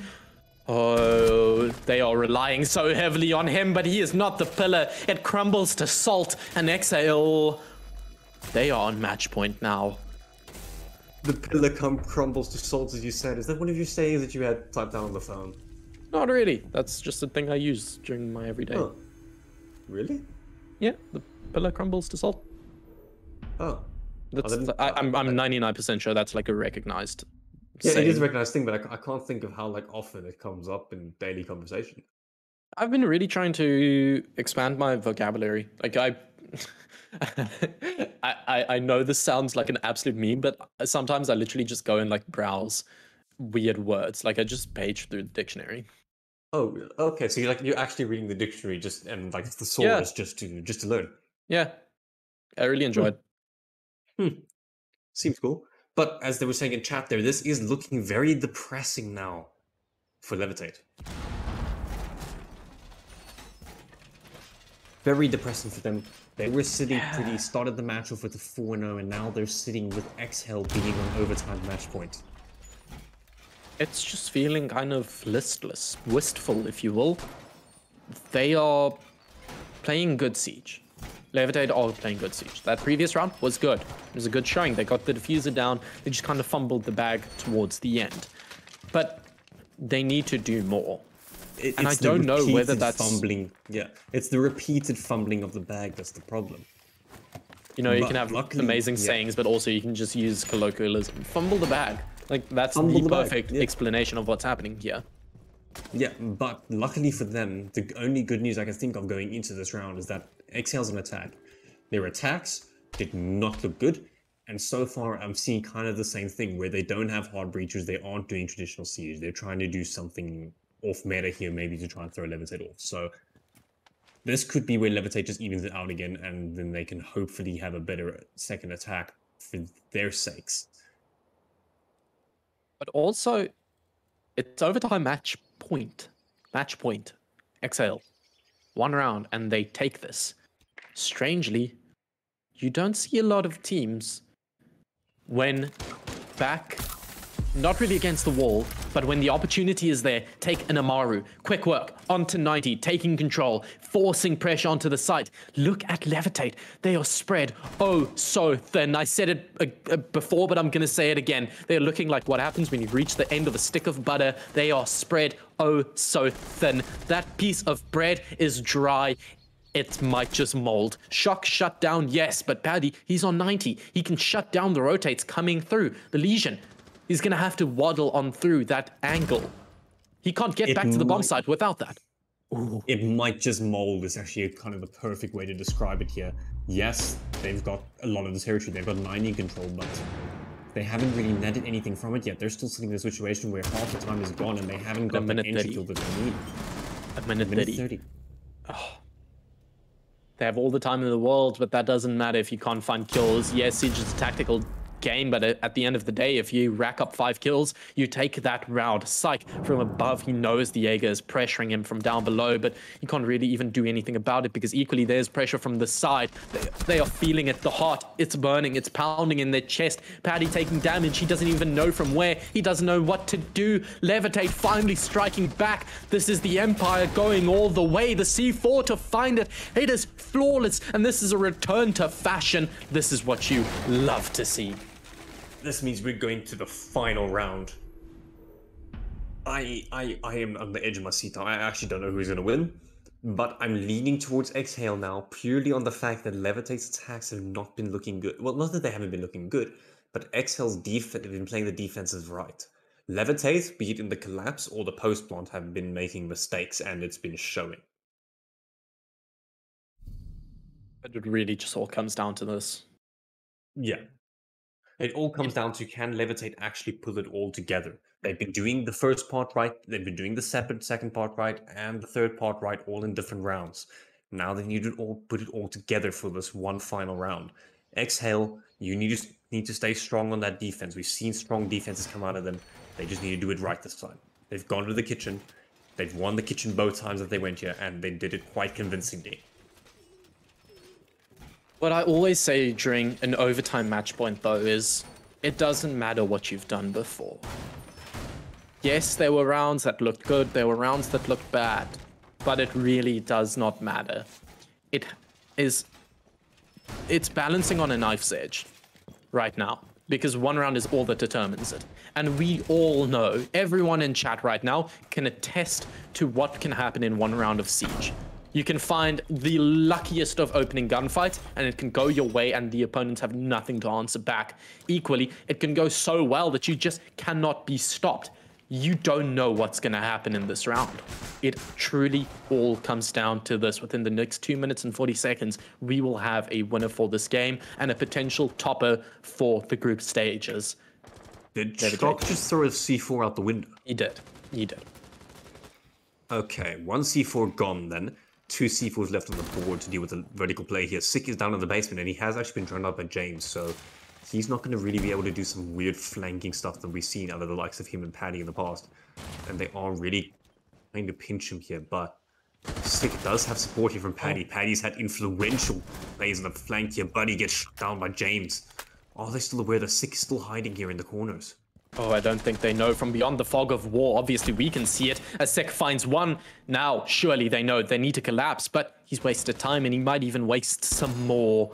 Oh, they are relying so heavily on him, but he is not the pillar. It crumbles to salt, and Xhail, they are on match point now. The pillar crumbles to salt, as you said. Is that one of your sayings that you had typed down on the phone? Not really. That's just a thing I use during my everyday. Oh. Really? Yeah, the pillar crumbles to salt. Oh. That's, didn't- I'm 99% sure that's like a recognized Yeah, saying. it is a recognized thing, but I can't think of how often it comes up in daily conversation. I've been really trying to expand my vocabulary. Like I know this sounds like an absolute meme, but sometimes I literally just go and browse weird words. Like I just page through the dictionary. Oh, okay. So you're actually reading the dictionary and the thesaurus just to learn. Yeah, I really enjoyed. Seems cool. But as they were saying in chat there, this is looking very depressing now for Levit8. Very depressing for them. They were sitting pretty, started the match off with a 4-0, and now they're sitting with Xhail being on overtime match point. It's just feeling kind of listless, wistful, if you will. They are playing good Siege. Levit8 are playing good Siege. That previous round was good. It was a good showing. They got the diffuser down. They just kind of fumbled the bag towards the end. But they need to do more. And I don't know whether that's fumbling. Yeah, it's the repeated fumbling of the bag that's the problem. You know, you But can have luckily, amazing yeah. sayings, but also you can just use colloquialism. Fumble the bag. Like, that's Fumble the the bag, perfect yeah. explanation of what's happening here. Yeah, but luckily for them, the only good news I can think of going into this round is that Xhail's an attack. Their attacks did not look good, and so far I'm seeing kind of the same thing, where they don't have hard breachers, they aren't doing traditional siege, they're trying to do something off meta here, maybe to try and throw Levit8 off. So this could be where Levit8 just evens it out again, and then they can hopefully have a better second attack for their sakes. But also, it's overtime match point. Match point. Xhail. One round, and they take this. Strangely, you don't see a lot of teams when back, not really against the wall, but when the opportunity is there, take an Amaru. Quick work, onto 90, taking control, forcing pressure onto the site. Look at Levit8. They are spread oh so thin. I said it before, but I'm going to say it again. They're looking like what happens when you reach the end of a stick of butter. They are spread oh so thin. That piece of bread is dry. It might just mold. Shock shut down, yes, but Paddy, he's on 90. He can shut down the rotates coming through. The Legion, he's going to have to waddle on through that angle. He can't get back to the bomb site without that. Ooh. It might just mold is actually kind of the perfect way to describe it here. Yes, they've got a lot of the territory. They've got 90 control, but they haven't really netted anything from it yet. They're still sitting in a situation where half the time is gone and they haven't got the entry kill that they need. A minute 30. 30. Oh. They have all the time in the world, but that doesn't matter if you can't find kills. Yes, Siege is a tactical game, but at the end of the day, if you rack up 5 kills, you take that round. Psych, from above, he knows the Jaeger is pressuring him from down below, but he can't really even do anything about it because equally there's pressure from the side. They are feeling it. The heart, it's burning, it's pounding in their chest. Paddy taking damage. He doesn't even know from where. He doesn't know what to do. Levit8 finally striking back. This is the Empire going all the way. The C4 to find it. It is flawless, and this is a return to fashion. This is what you love to see. This means we're going to the final round. I am on the edge of my seat. I actually don't know who's going to win, but I'm leaning towards Xhail now, purely on the fact that Levit8's attacks have not been looking good. Well, not that they haven't been looking good, but Xhail's defense have been playing the defenses right. Levit8, be it in the collapse or the post plant, have been making mistakes, and it's been showing. But it really just all comes down to this. Yeah. It all comes down to, can Levit8 actually pull it all together? They've been doing the first part right, they've been doing the second part right, and the third part right, all in different rounds. Now they need to put it all together for this one final round. Xhail, you need to stay strong on that defense. We've seen strong defenses come out of them. They just need to do it right this time. They've gone to the kitchen. They've won the kitchen both times that they went here, and they did it quite convincingly. What I always say during an overtime match point, though, is it doesn't matter what you've done before. Yes, there were rounds that looked good, there were rounds that looked bad, but it really does not matter. It's balancing on a knife's edge right now, because one round is all that determines it. And we all know, everyone in chat right now can attest to what can happen in one round of Siege. You can find the luckiest of opening gunfights, and it can go your way, and the opponents have nothing to answer back. Equally, it can go so well that you just cannot be stopped. You don't know what's going to happen in this round. It truly all comes down to this. Within the next 2 minutes and 40 seconds, we will have a winner for this game and a potential topper for the group stages. Did Shock just throw his C4 out the window? He did. He did. Okay, one C4 gone then. 2 C4s left on the board to deal with the vertical play here. Sick is down in the basement, and he has actually been drowned out by James, so he's not going to really be able to do some weird flanking stuff that we've seen out of the likes of him and Paddy in the past. And they are really trying to pinch him here, but Sick does have support here from Paddy. Paddy's had influential plays on the flank here, but he gets shut down by James. Are they still aware that Sick is still hiding here in the corners? Oh, I don't think they know. From beyond the fog of war, obviously we can see it. As Sek finds one, now surely they know they need to collapse, but he's wasted time, and he might even waste some more.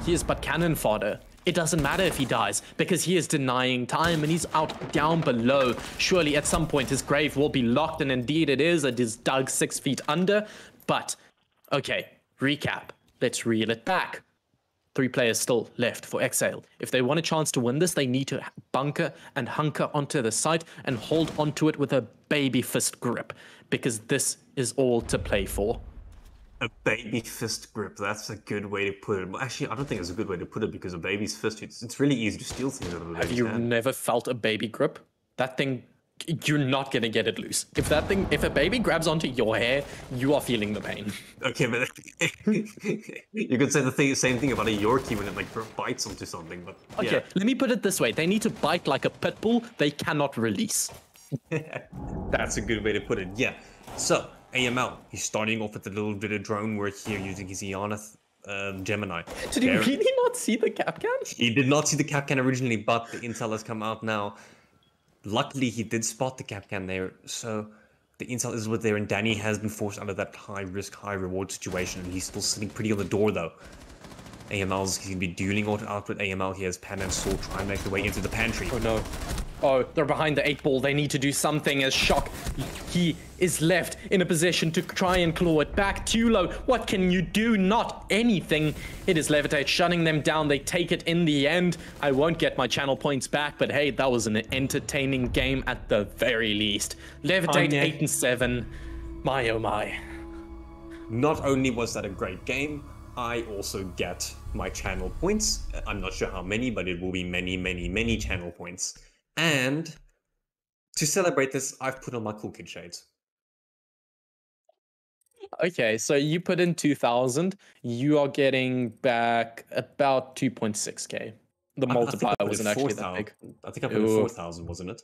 He is but cannon fodder. It doesn't matter if he dies, because he is denying time, and he's out down below. Surely at some point his grave will be locked, and indeed it is. It is dug 6 feet under. But, okay, recap. Let's reel it back. 3 players still left for Xhail. If they want a chance to win this, they need to bunker and hunker onto the site and hold onto it with a baby fist grip, because this is all to play for. A baby fist grip, that's a good way to put it. Well, actually, I don't think it's a good way to put it, because a baby's fist, it's really easy to steal things out of a baby's Have you hand. never felt a baby grip? That thing, you're not gonna get it loose. If a baby grabs onto your hair, you are feeling the pain. Okay, but you could say the same thing about a Yorkie when it like bites onto something, but Okay, yeah. let me put it this way. They need to bite like a pit bull. They cannot release. That's a good way to put it, yeah. So, AML, he's starting off with a little bit of drone work here using his Ionith Gemini. Did he really not see the Capcan? He did not see the Capcan originally, but the intel has come out now. Luckily, he did spot the Capcan there, so the intel is with there, and Danny has been forced out of that high-risk, high-reward situation, and he's still sitting pretty on the door, though. He's going to be dueling out with AML here as Pan and Saul try and make their way into the pantry. Oh no. Oh, they're behind the 8 ball. They need to do something as Shock. He is left in a position to try and claw it back. Tulo, what can you do? Not anything. It is Levit8 shutting them down. They take it in the end. I won't get my channel points back, but hey, that was an entertaining game at the very least. Levit8 8 and 7. My oh my. Not only was that a great game, I also get my channel points. I'm not sure how many, but it will be many, many, many channel points. And to celebrate this, I've put on my cool kid shades. Okay, so you put in 2,000. You are getting back about 2.6k. The I think multiplier I put it wasn't actually that 4,000. big. I think I put it Ooh. 4,000, wasn't it?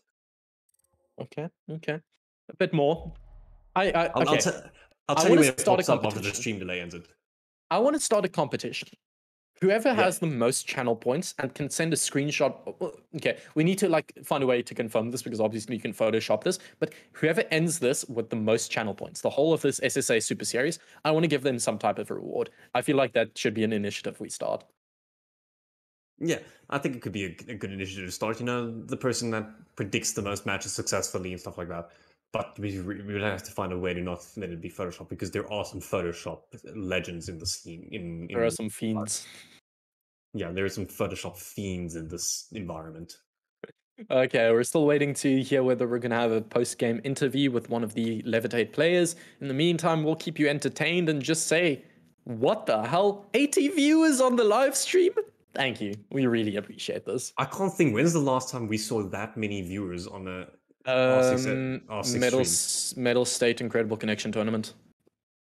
Okay, okay. A bit more. I'll Okay. tell you wanna when it start a pops up after the competition. stream delay ends. I want to start a competition. Whoever Yeah. has the most channel points and can send a screenshot. Okay, we need to like find a way to confirm this because obviously you can Photoshop this. But whoever ends this with the most channel points, the whole of this SSA Super Series, I want to give them some type of reward. I feel like that should be an initiative we start. Yeah, I think it could be a good initiative to start. You know, the person that predicts the most matches successfully and stuff like that. But we would have to find a way to not let it be Photoshop because there are some Photoshop legends in the scene. There are some fiends. Yeah, there are some Photoshop fiends in this environment. Okay, we're still waiting to hear whether we're going to have a post-game interview with one of the Levit8 players. In the meantime, we'll keep you entertained and just say, what the hell? 80 viewers on the live stream? Thank you. We really appreciate this. I can't think, when's the last time we saw that many viewers on a Metal stream? Metal State Incredible Connection Tournament.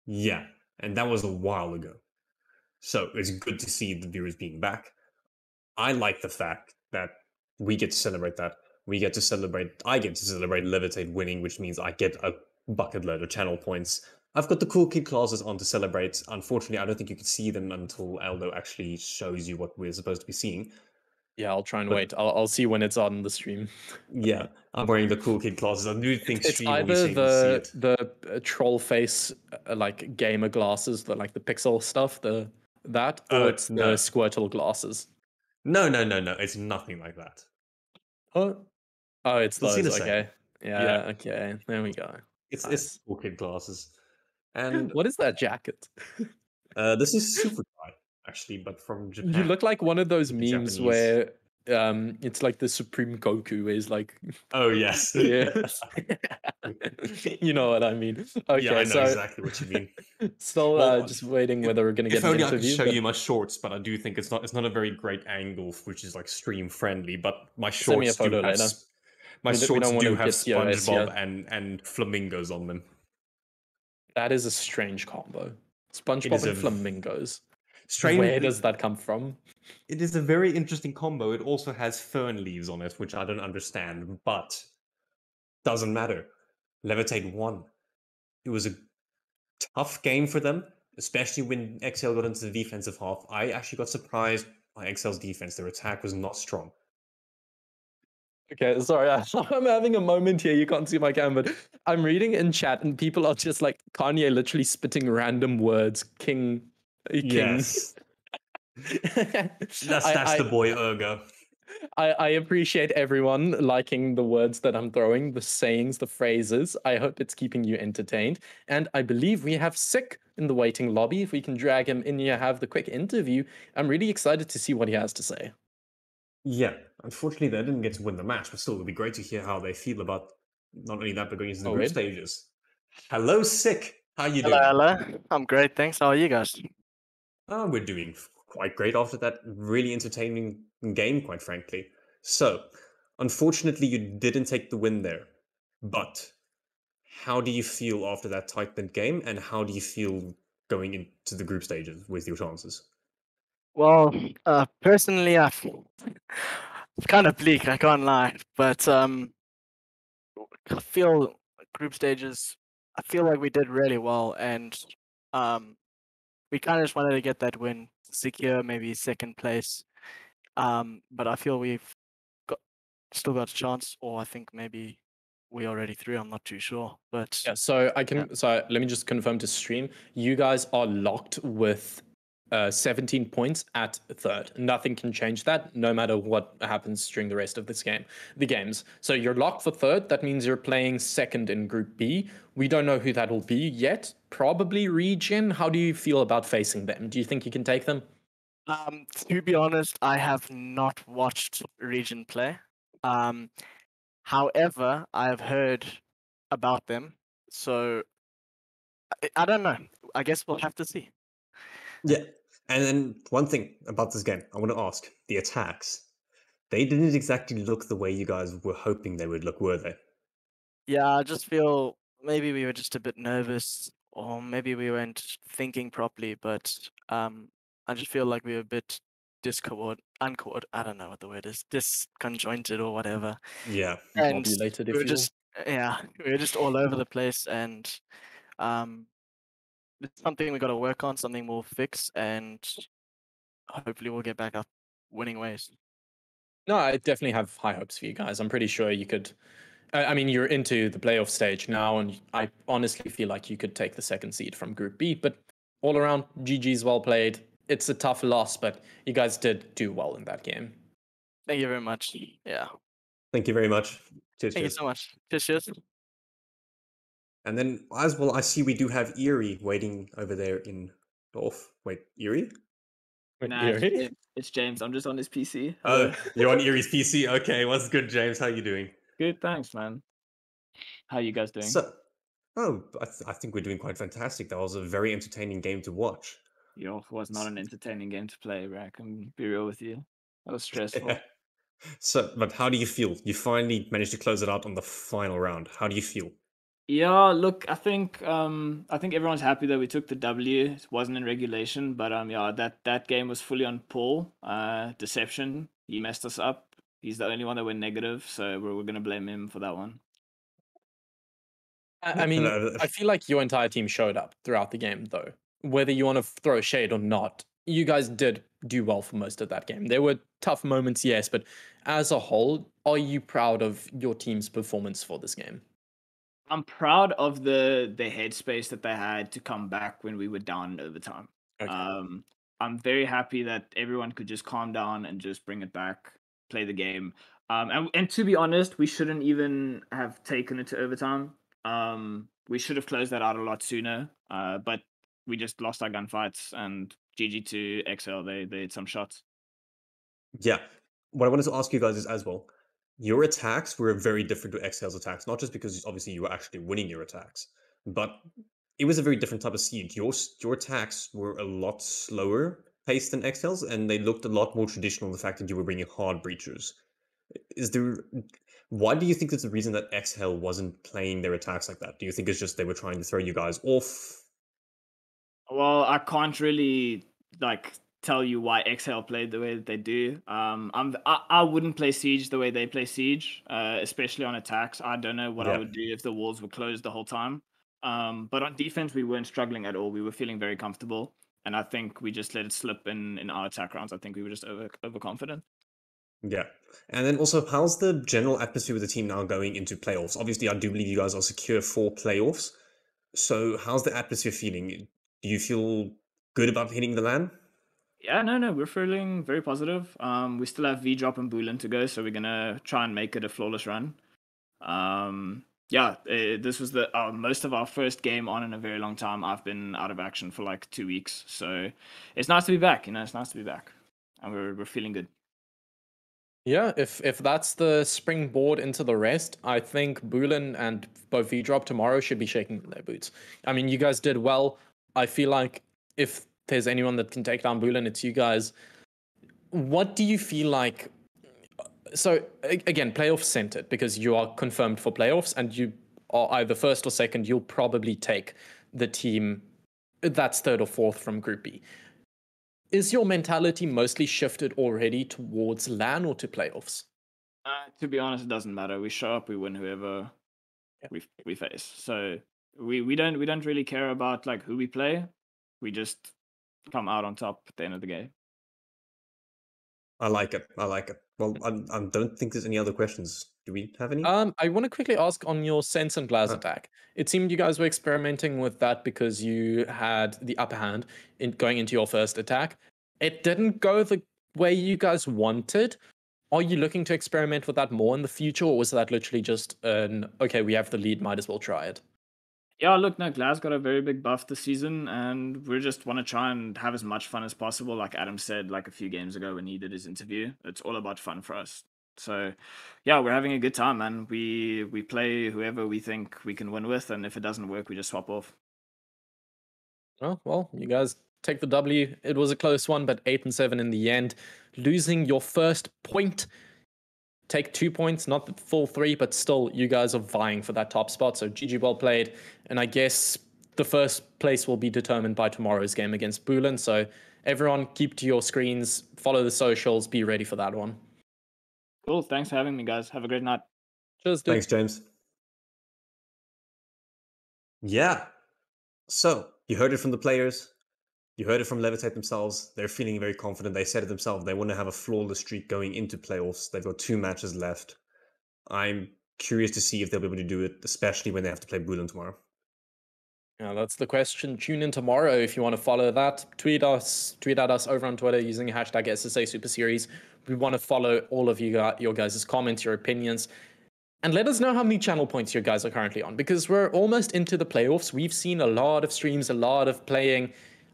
Yeah, and that was a while ago. So it's good to see the viewers being back. I like the fact that we get to celebrate that. I get to celebrate Levit8 winning, which means I get a bucket load of channel points. I've got the cool kid classes on to celebrate. Unfortunately, I don't think you can see them until Aldo actually shows you what we're supposed to be seeing. Yeah, I'll try and wait. I'll see when it's on the stream. Yeah, I'm wearing the cool kid classes. I do think It's stream will be either able to see it. the troll face like gamer glasses, the like the pixel stuff, that, or it's no. the Squirtle glasses. No. It's nothing like that. Oh, it's You'll see those. the same. Okay, yeah, Yeah. okay. There we go. It's Nice. cool kid glasses. And What is that jacket? this is Super Guy, actually, but from Japan. You look like one of those The memes Japanese. where it's like the Supreme Goku is like Oh yes. yeah. You know what I mean. Okay, Yeah, I know so exactly what you mean. still Well, just waiting whether we're gonna get If an only I could interview. show but you my shorts, but I do think it's not a very great angle, which is like stream friendly. But my Send me a shorts do photo have later. my We shorts don't wanna do have get TOS SpongeBob yet. and flamingos on them. That is a strange combo. It SpongeBob is and a flamingos. Strange. Where does that come from? It is a very interesting combo. It also has fern leaves on it, which I don't understand, but doesn't matter. Levitate won. It was a tough game for them, especially when Xhail got into the defensive half. I actually got surprised by Xhail's defense. Their attack was not strong. Okay, sorry, I'm having a moment here. You can't see my cam, but I'm reading in chat and people are just like Kanye literally spitting random words. King. Yes. That's the boy Urgo. I appreciate everyone liking the words that I'm throwing, the sayings, the phrases. I hope it's keeping you entertained. And I believe we have Sick in the waiting lobby. If we can drag him in here, have the quick interview. I'm really excited to see what he has to say. Yeah, unfortunately they didn't get to win the match, but still it would be great to hear how they feel about not only that, but going into the group stages. Hello, Sick. How you doing? Hello. I'm great, thanks. How are you guys? We're doing quite great after that really entertaining game, quite frankly. So, unfortunately, you didn't take the win there. But how do you feel after that tight-knit game, and how do you feel going into the group stages with your chances? Well, personally, it's kind of bleak, I can't lie. But I feel group stages, I feel like we did really well, and we kind of just wanted to get that win, secure maybe second place. But I feel we've still got a chance, or I think maybe we're already through. I'm not too sure, but yeah. So So let me just confirm to stream. You guys are locked with 17 points at third. Nothing can change that, no matter what happens during the rest of this game. The games. So you're locked for third. That means you're playing second in Group B. We don't know who that will be yet. Probably Regen. How do you feel about facing them? Do you think you can take them? To be honest, I have not watched Regen play. However, I've heard about them, so I don't know. I guess we'll have to see. Yeah, and then one thing about this game, I want to ask: the attacks. They didn't exactly look the way you guys were hoping they would look, were they? Yeah, I just feel maybe we were just a bit nervous, or maybe we weren't thinking properly. But I just feel like we were a bit I don't know what the word is, disconjointed or whatever. Yeah. And Populated, we if were you will. just, we were just all over the place, and it's something we got to work on, something we'll fix, and hopefully we'll get back up winning ways. No, I definitely have high hopes for you guys. I'm pretty sure you could. I mean, you're into the playoff stage now, and I honestly feel like you could take the second seed from Group B. But all around, GG's well played. It's a tough loss, but you guys did do well in that game. Thank you very much. Yeah. Thank you very much. Cheers, Thank you cheers. so much. Cheers. And then as well, I see we do have Erie waiting over there in Dorf. Wait, Erie? Nah, it's James. I'm just on his PC. Oh, Hello. you're on Erie's PC. Okay, what's good, James? How you doing? Good, thanks, man. How you guys doing? I think we're doing quite fantastic. That was a very entertaining game to watch. Yo, was not an entertaining game to play, bro. I can be real with you. That was stressful. But how do you feel? You finally managed to close it out on the final round. How do you feel? Yeah, look, I think everyone's happy that we took the W. It wasn't in regulation, but yeah, that game was fully on Paul. Deception. He messed us up. He's the only one that went negative, so we're gonna blame him for that one. I mean, I feel like your entire team showed up throughout the game, though. Whether you want to throw shade or not, you guys did do well for most of that game. There were tough moments, yes, but as a whole, are you proud of your team's performance for this game? I'm proud of the headspace that they had to come back when we were down in overtime. Okay. I'm very happy that everyone could just calm down and just bring it back, play the game. And to be honest, we shouldn't even have taken it to overtime. We should have closed that out a lot sooner. But we just lost our gunfights, and GG to Xhail, they hit some shots. Yeah. What I wanted to ask you guys is as well, your attacks were very different to Xhail's attacks, not just because obviously you were actually winning your attacks, but it was a very different type of siege. Your attacks were a lot slower paced than Xhail's, and they looked a lot more traditional in the fact that you were bringing hard breachers. Why do you think that's the reason that Xhail wasn't playing their attacks like that? Do you think it's just they were trying to throw you guys off? Well, I can't really tell you why Xhail played the way that they do. I wouldn't play Siege the way they play Siege, especially on attacks. I don't know what I would do if the walls were closed the whole time. But on defense, we weren't struggling at all. We were feeling very comfortable, and I think we just let it slip in our attack rounds. I think we were just overconfident. Yeah. And then also, how's the general atmosphere with the team now going into playoffs? Obviously, I do believe you guys are secure for playoffs. So how's the atmosphere feeling? Do you feel good about hitting the LAN? Yeah, no, we're feeling very positive. We still have V-Drop and Boolean to go, so we're gonna try and make it a flawless run. This was the most of our first game on in a very long time. I've been out of action for like 2 weeks, so it's nice to be back. It's nice to be back, and we're feeling good. Yeah, if that's the springboard into the rest, I think Boolean and both V-Drop tomorrow should be shaking their boots. I mean, you guys did well. I feel like if there's anyone that can take down Boolean, it's you guys. What do you feel like? So again, playoff centered, because you are confirmed for playoffs and you are either first or second. You'll probably take the team that's third or fourth from Group B. Is your mentality mostly shifted already towards LAN or to playoffs? To be honest, it doesn't matter. We show up, we win whoever we face. So we don't really care about like who we play. We just come out on top at the end of the game. I like it. Well, I don't think there's any other questions. Do we have any? I want to quickly ask on your Sense and Glass attack. It seemed you guys were experimenting with that because you had the upper hand in going into your first attack. It didn't go the way you guys wanted. Are you looking to experiment with that more in the future, or was that literally just okay, we have the lead, might as well try it? Yeah, look, no, Glass got a very big buff this season, and we just want to try and have as much fun as possible. Like Adam said, like a few games ago when he did his interview, it's all about fun for us. So, yeah, we're having a good time, man. We play whoever we think we can win with, and if it doesn't work, we just swap off. Oh, well, you guys take the W. It was a close one, but 8-7 in the end. Losing your first point. Take 2 points, not the full 3, but still, you guys are vying for that top spot. So GG, well played. And I guess the first place will be determined by tomorrow's game against Boolean. So everyone keep to your screens, follow the socials, be ready for that one. Cool. Thanks for having me, guys. Have a great night. Cheers, dude. Thanks, James. Yeah. So, you heard it from the players. You heard it from Levit8 themselves. They're feeling very confident. They said it themselves. They want to have a flawless streak going into playoffs. They've got 2 matches left. I'm curious to see if they'll be able to do it, especially when they have to play Boolean tomorrow. Yeah, that's the question. Tune in tomorrow if you want to follow that. Tweet at us over on Twitter using hashtag SSA Super Series. We want to follow all of your guys' comments, your opinions. And let us know how many channel points your guys are currently on, because we're almost into the playoffs. We've seen a lot of streams, a lot of playing.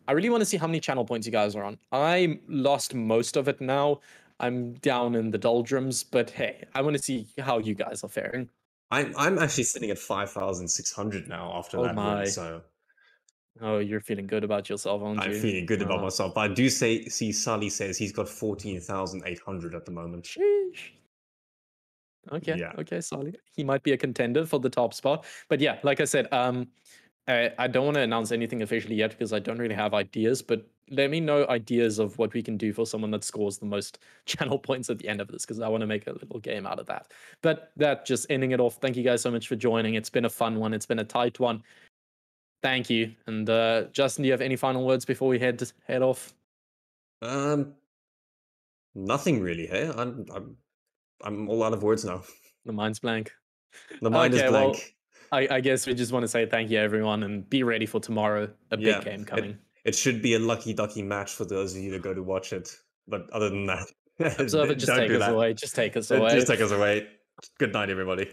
I really want to see how many channel points you guys are on. I lost most of it now. I'm down in the doldrums, but hey, I want to see how you guys are faring. I'm actually sitting at 5,600 now after that my. win, so Oh, you're feeling good about yourself, aren't you? I'm feeling good about myself. But I do see Sully says he's got 14,800 at the moment. Sheesh. Okay, Yeah. okay, solid. He might be a contender for the top spot. But yeah, like I said, I don't want to announce anything officially yet because I don't really have ideas, but let me know ideas of what we can do for someone that scores the most channel points at the end of this, because I want to make a little game out of that. But that just ending it off. Thank you guys so much for joining. It's been a fun one. It's been a tight one. Thank you. And Justin, do you have any final words before we head off? Nothing really. Hey, I'm all out of words now. The mind's blank. The mind is blank. Well, I guess we just want to say thank you, everyone, and be ready for tomorrow. A big game coming. It should be a lucky ducky match for those of you that go to watch it. But other than that, Observer, just take us away. Just take us away. Just take us away. Good night, everybody.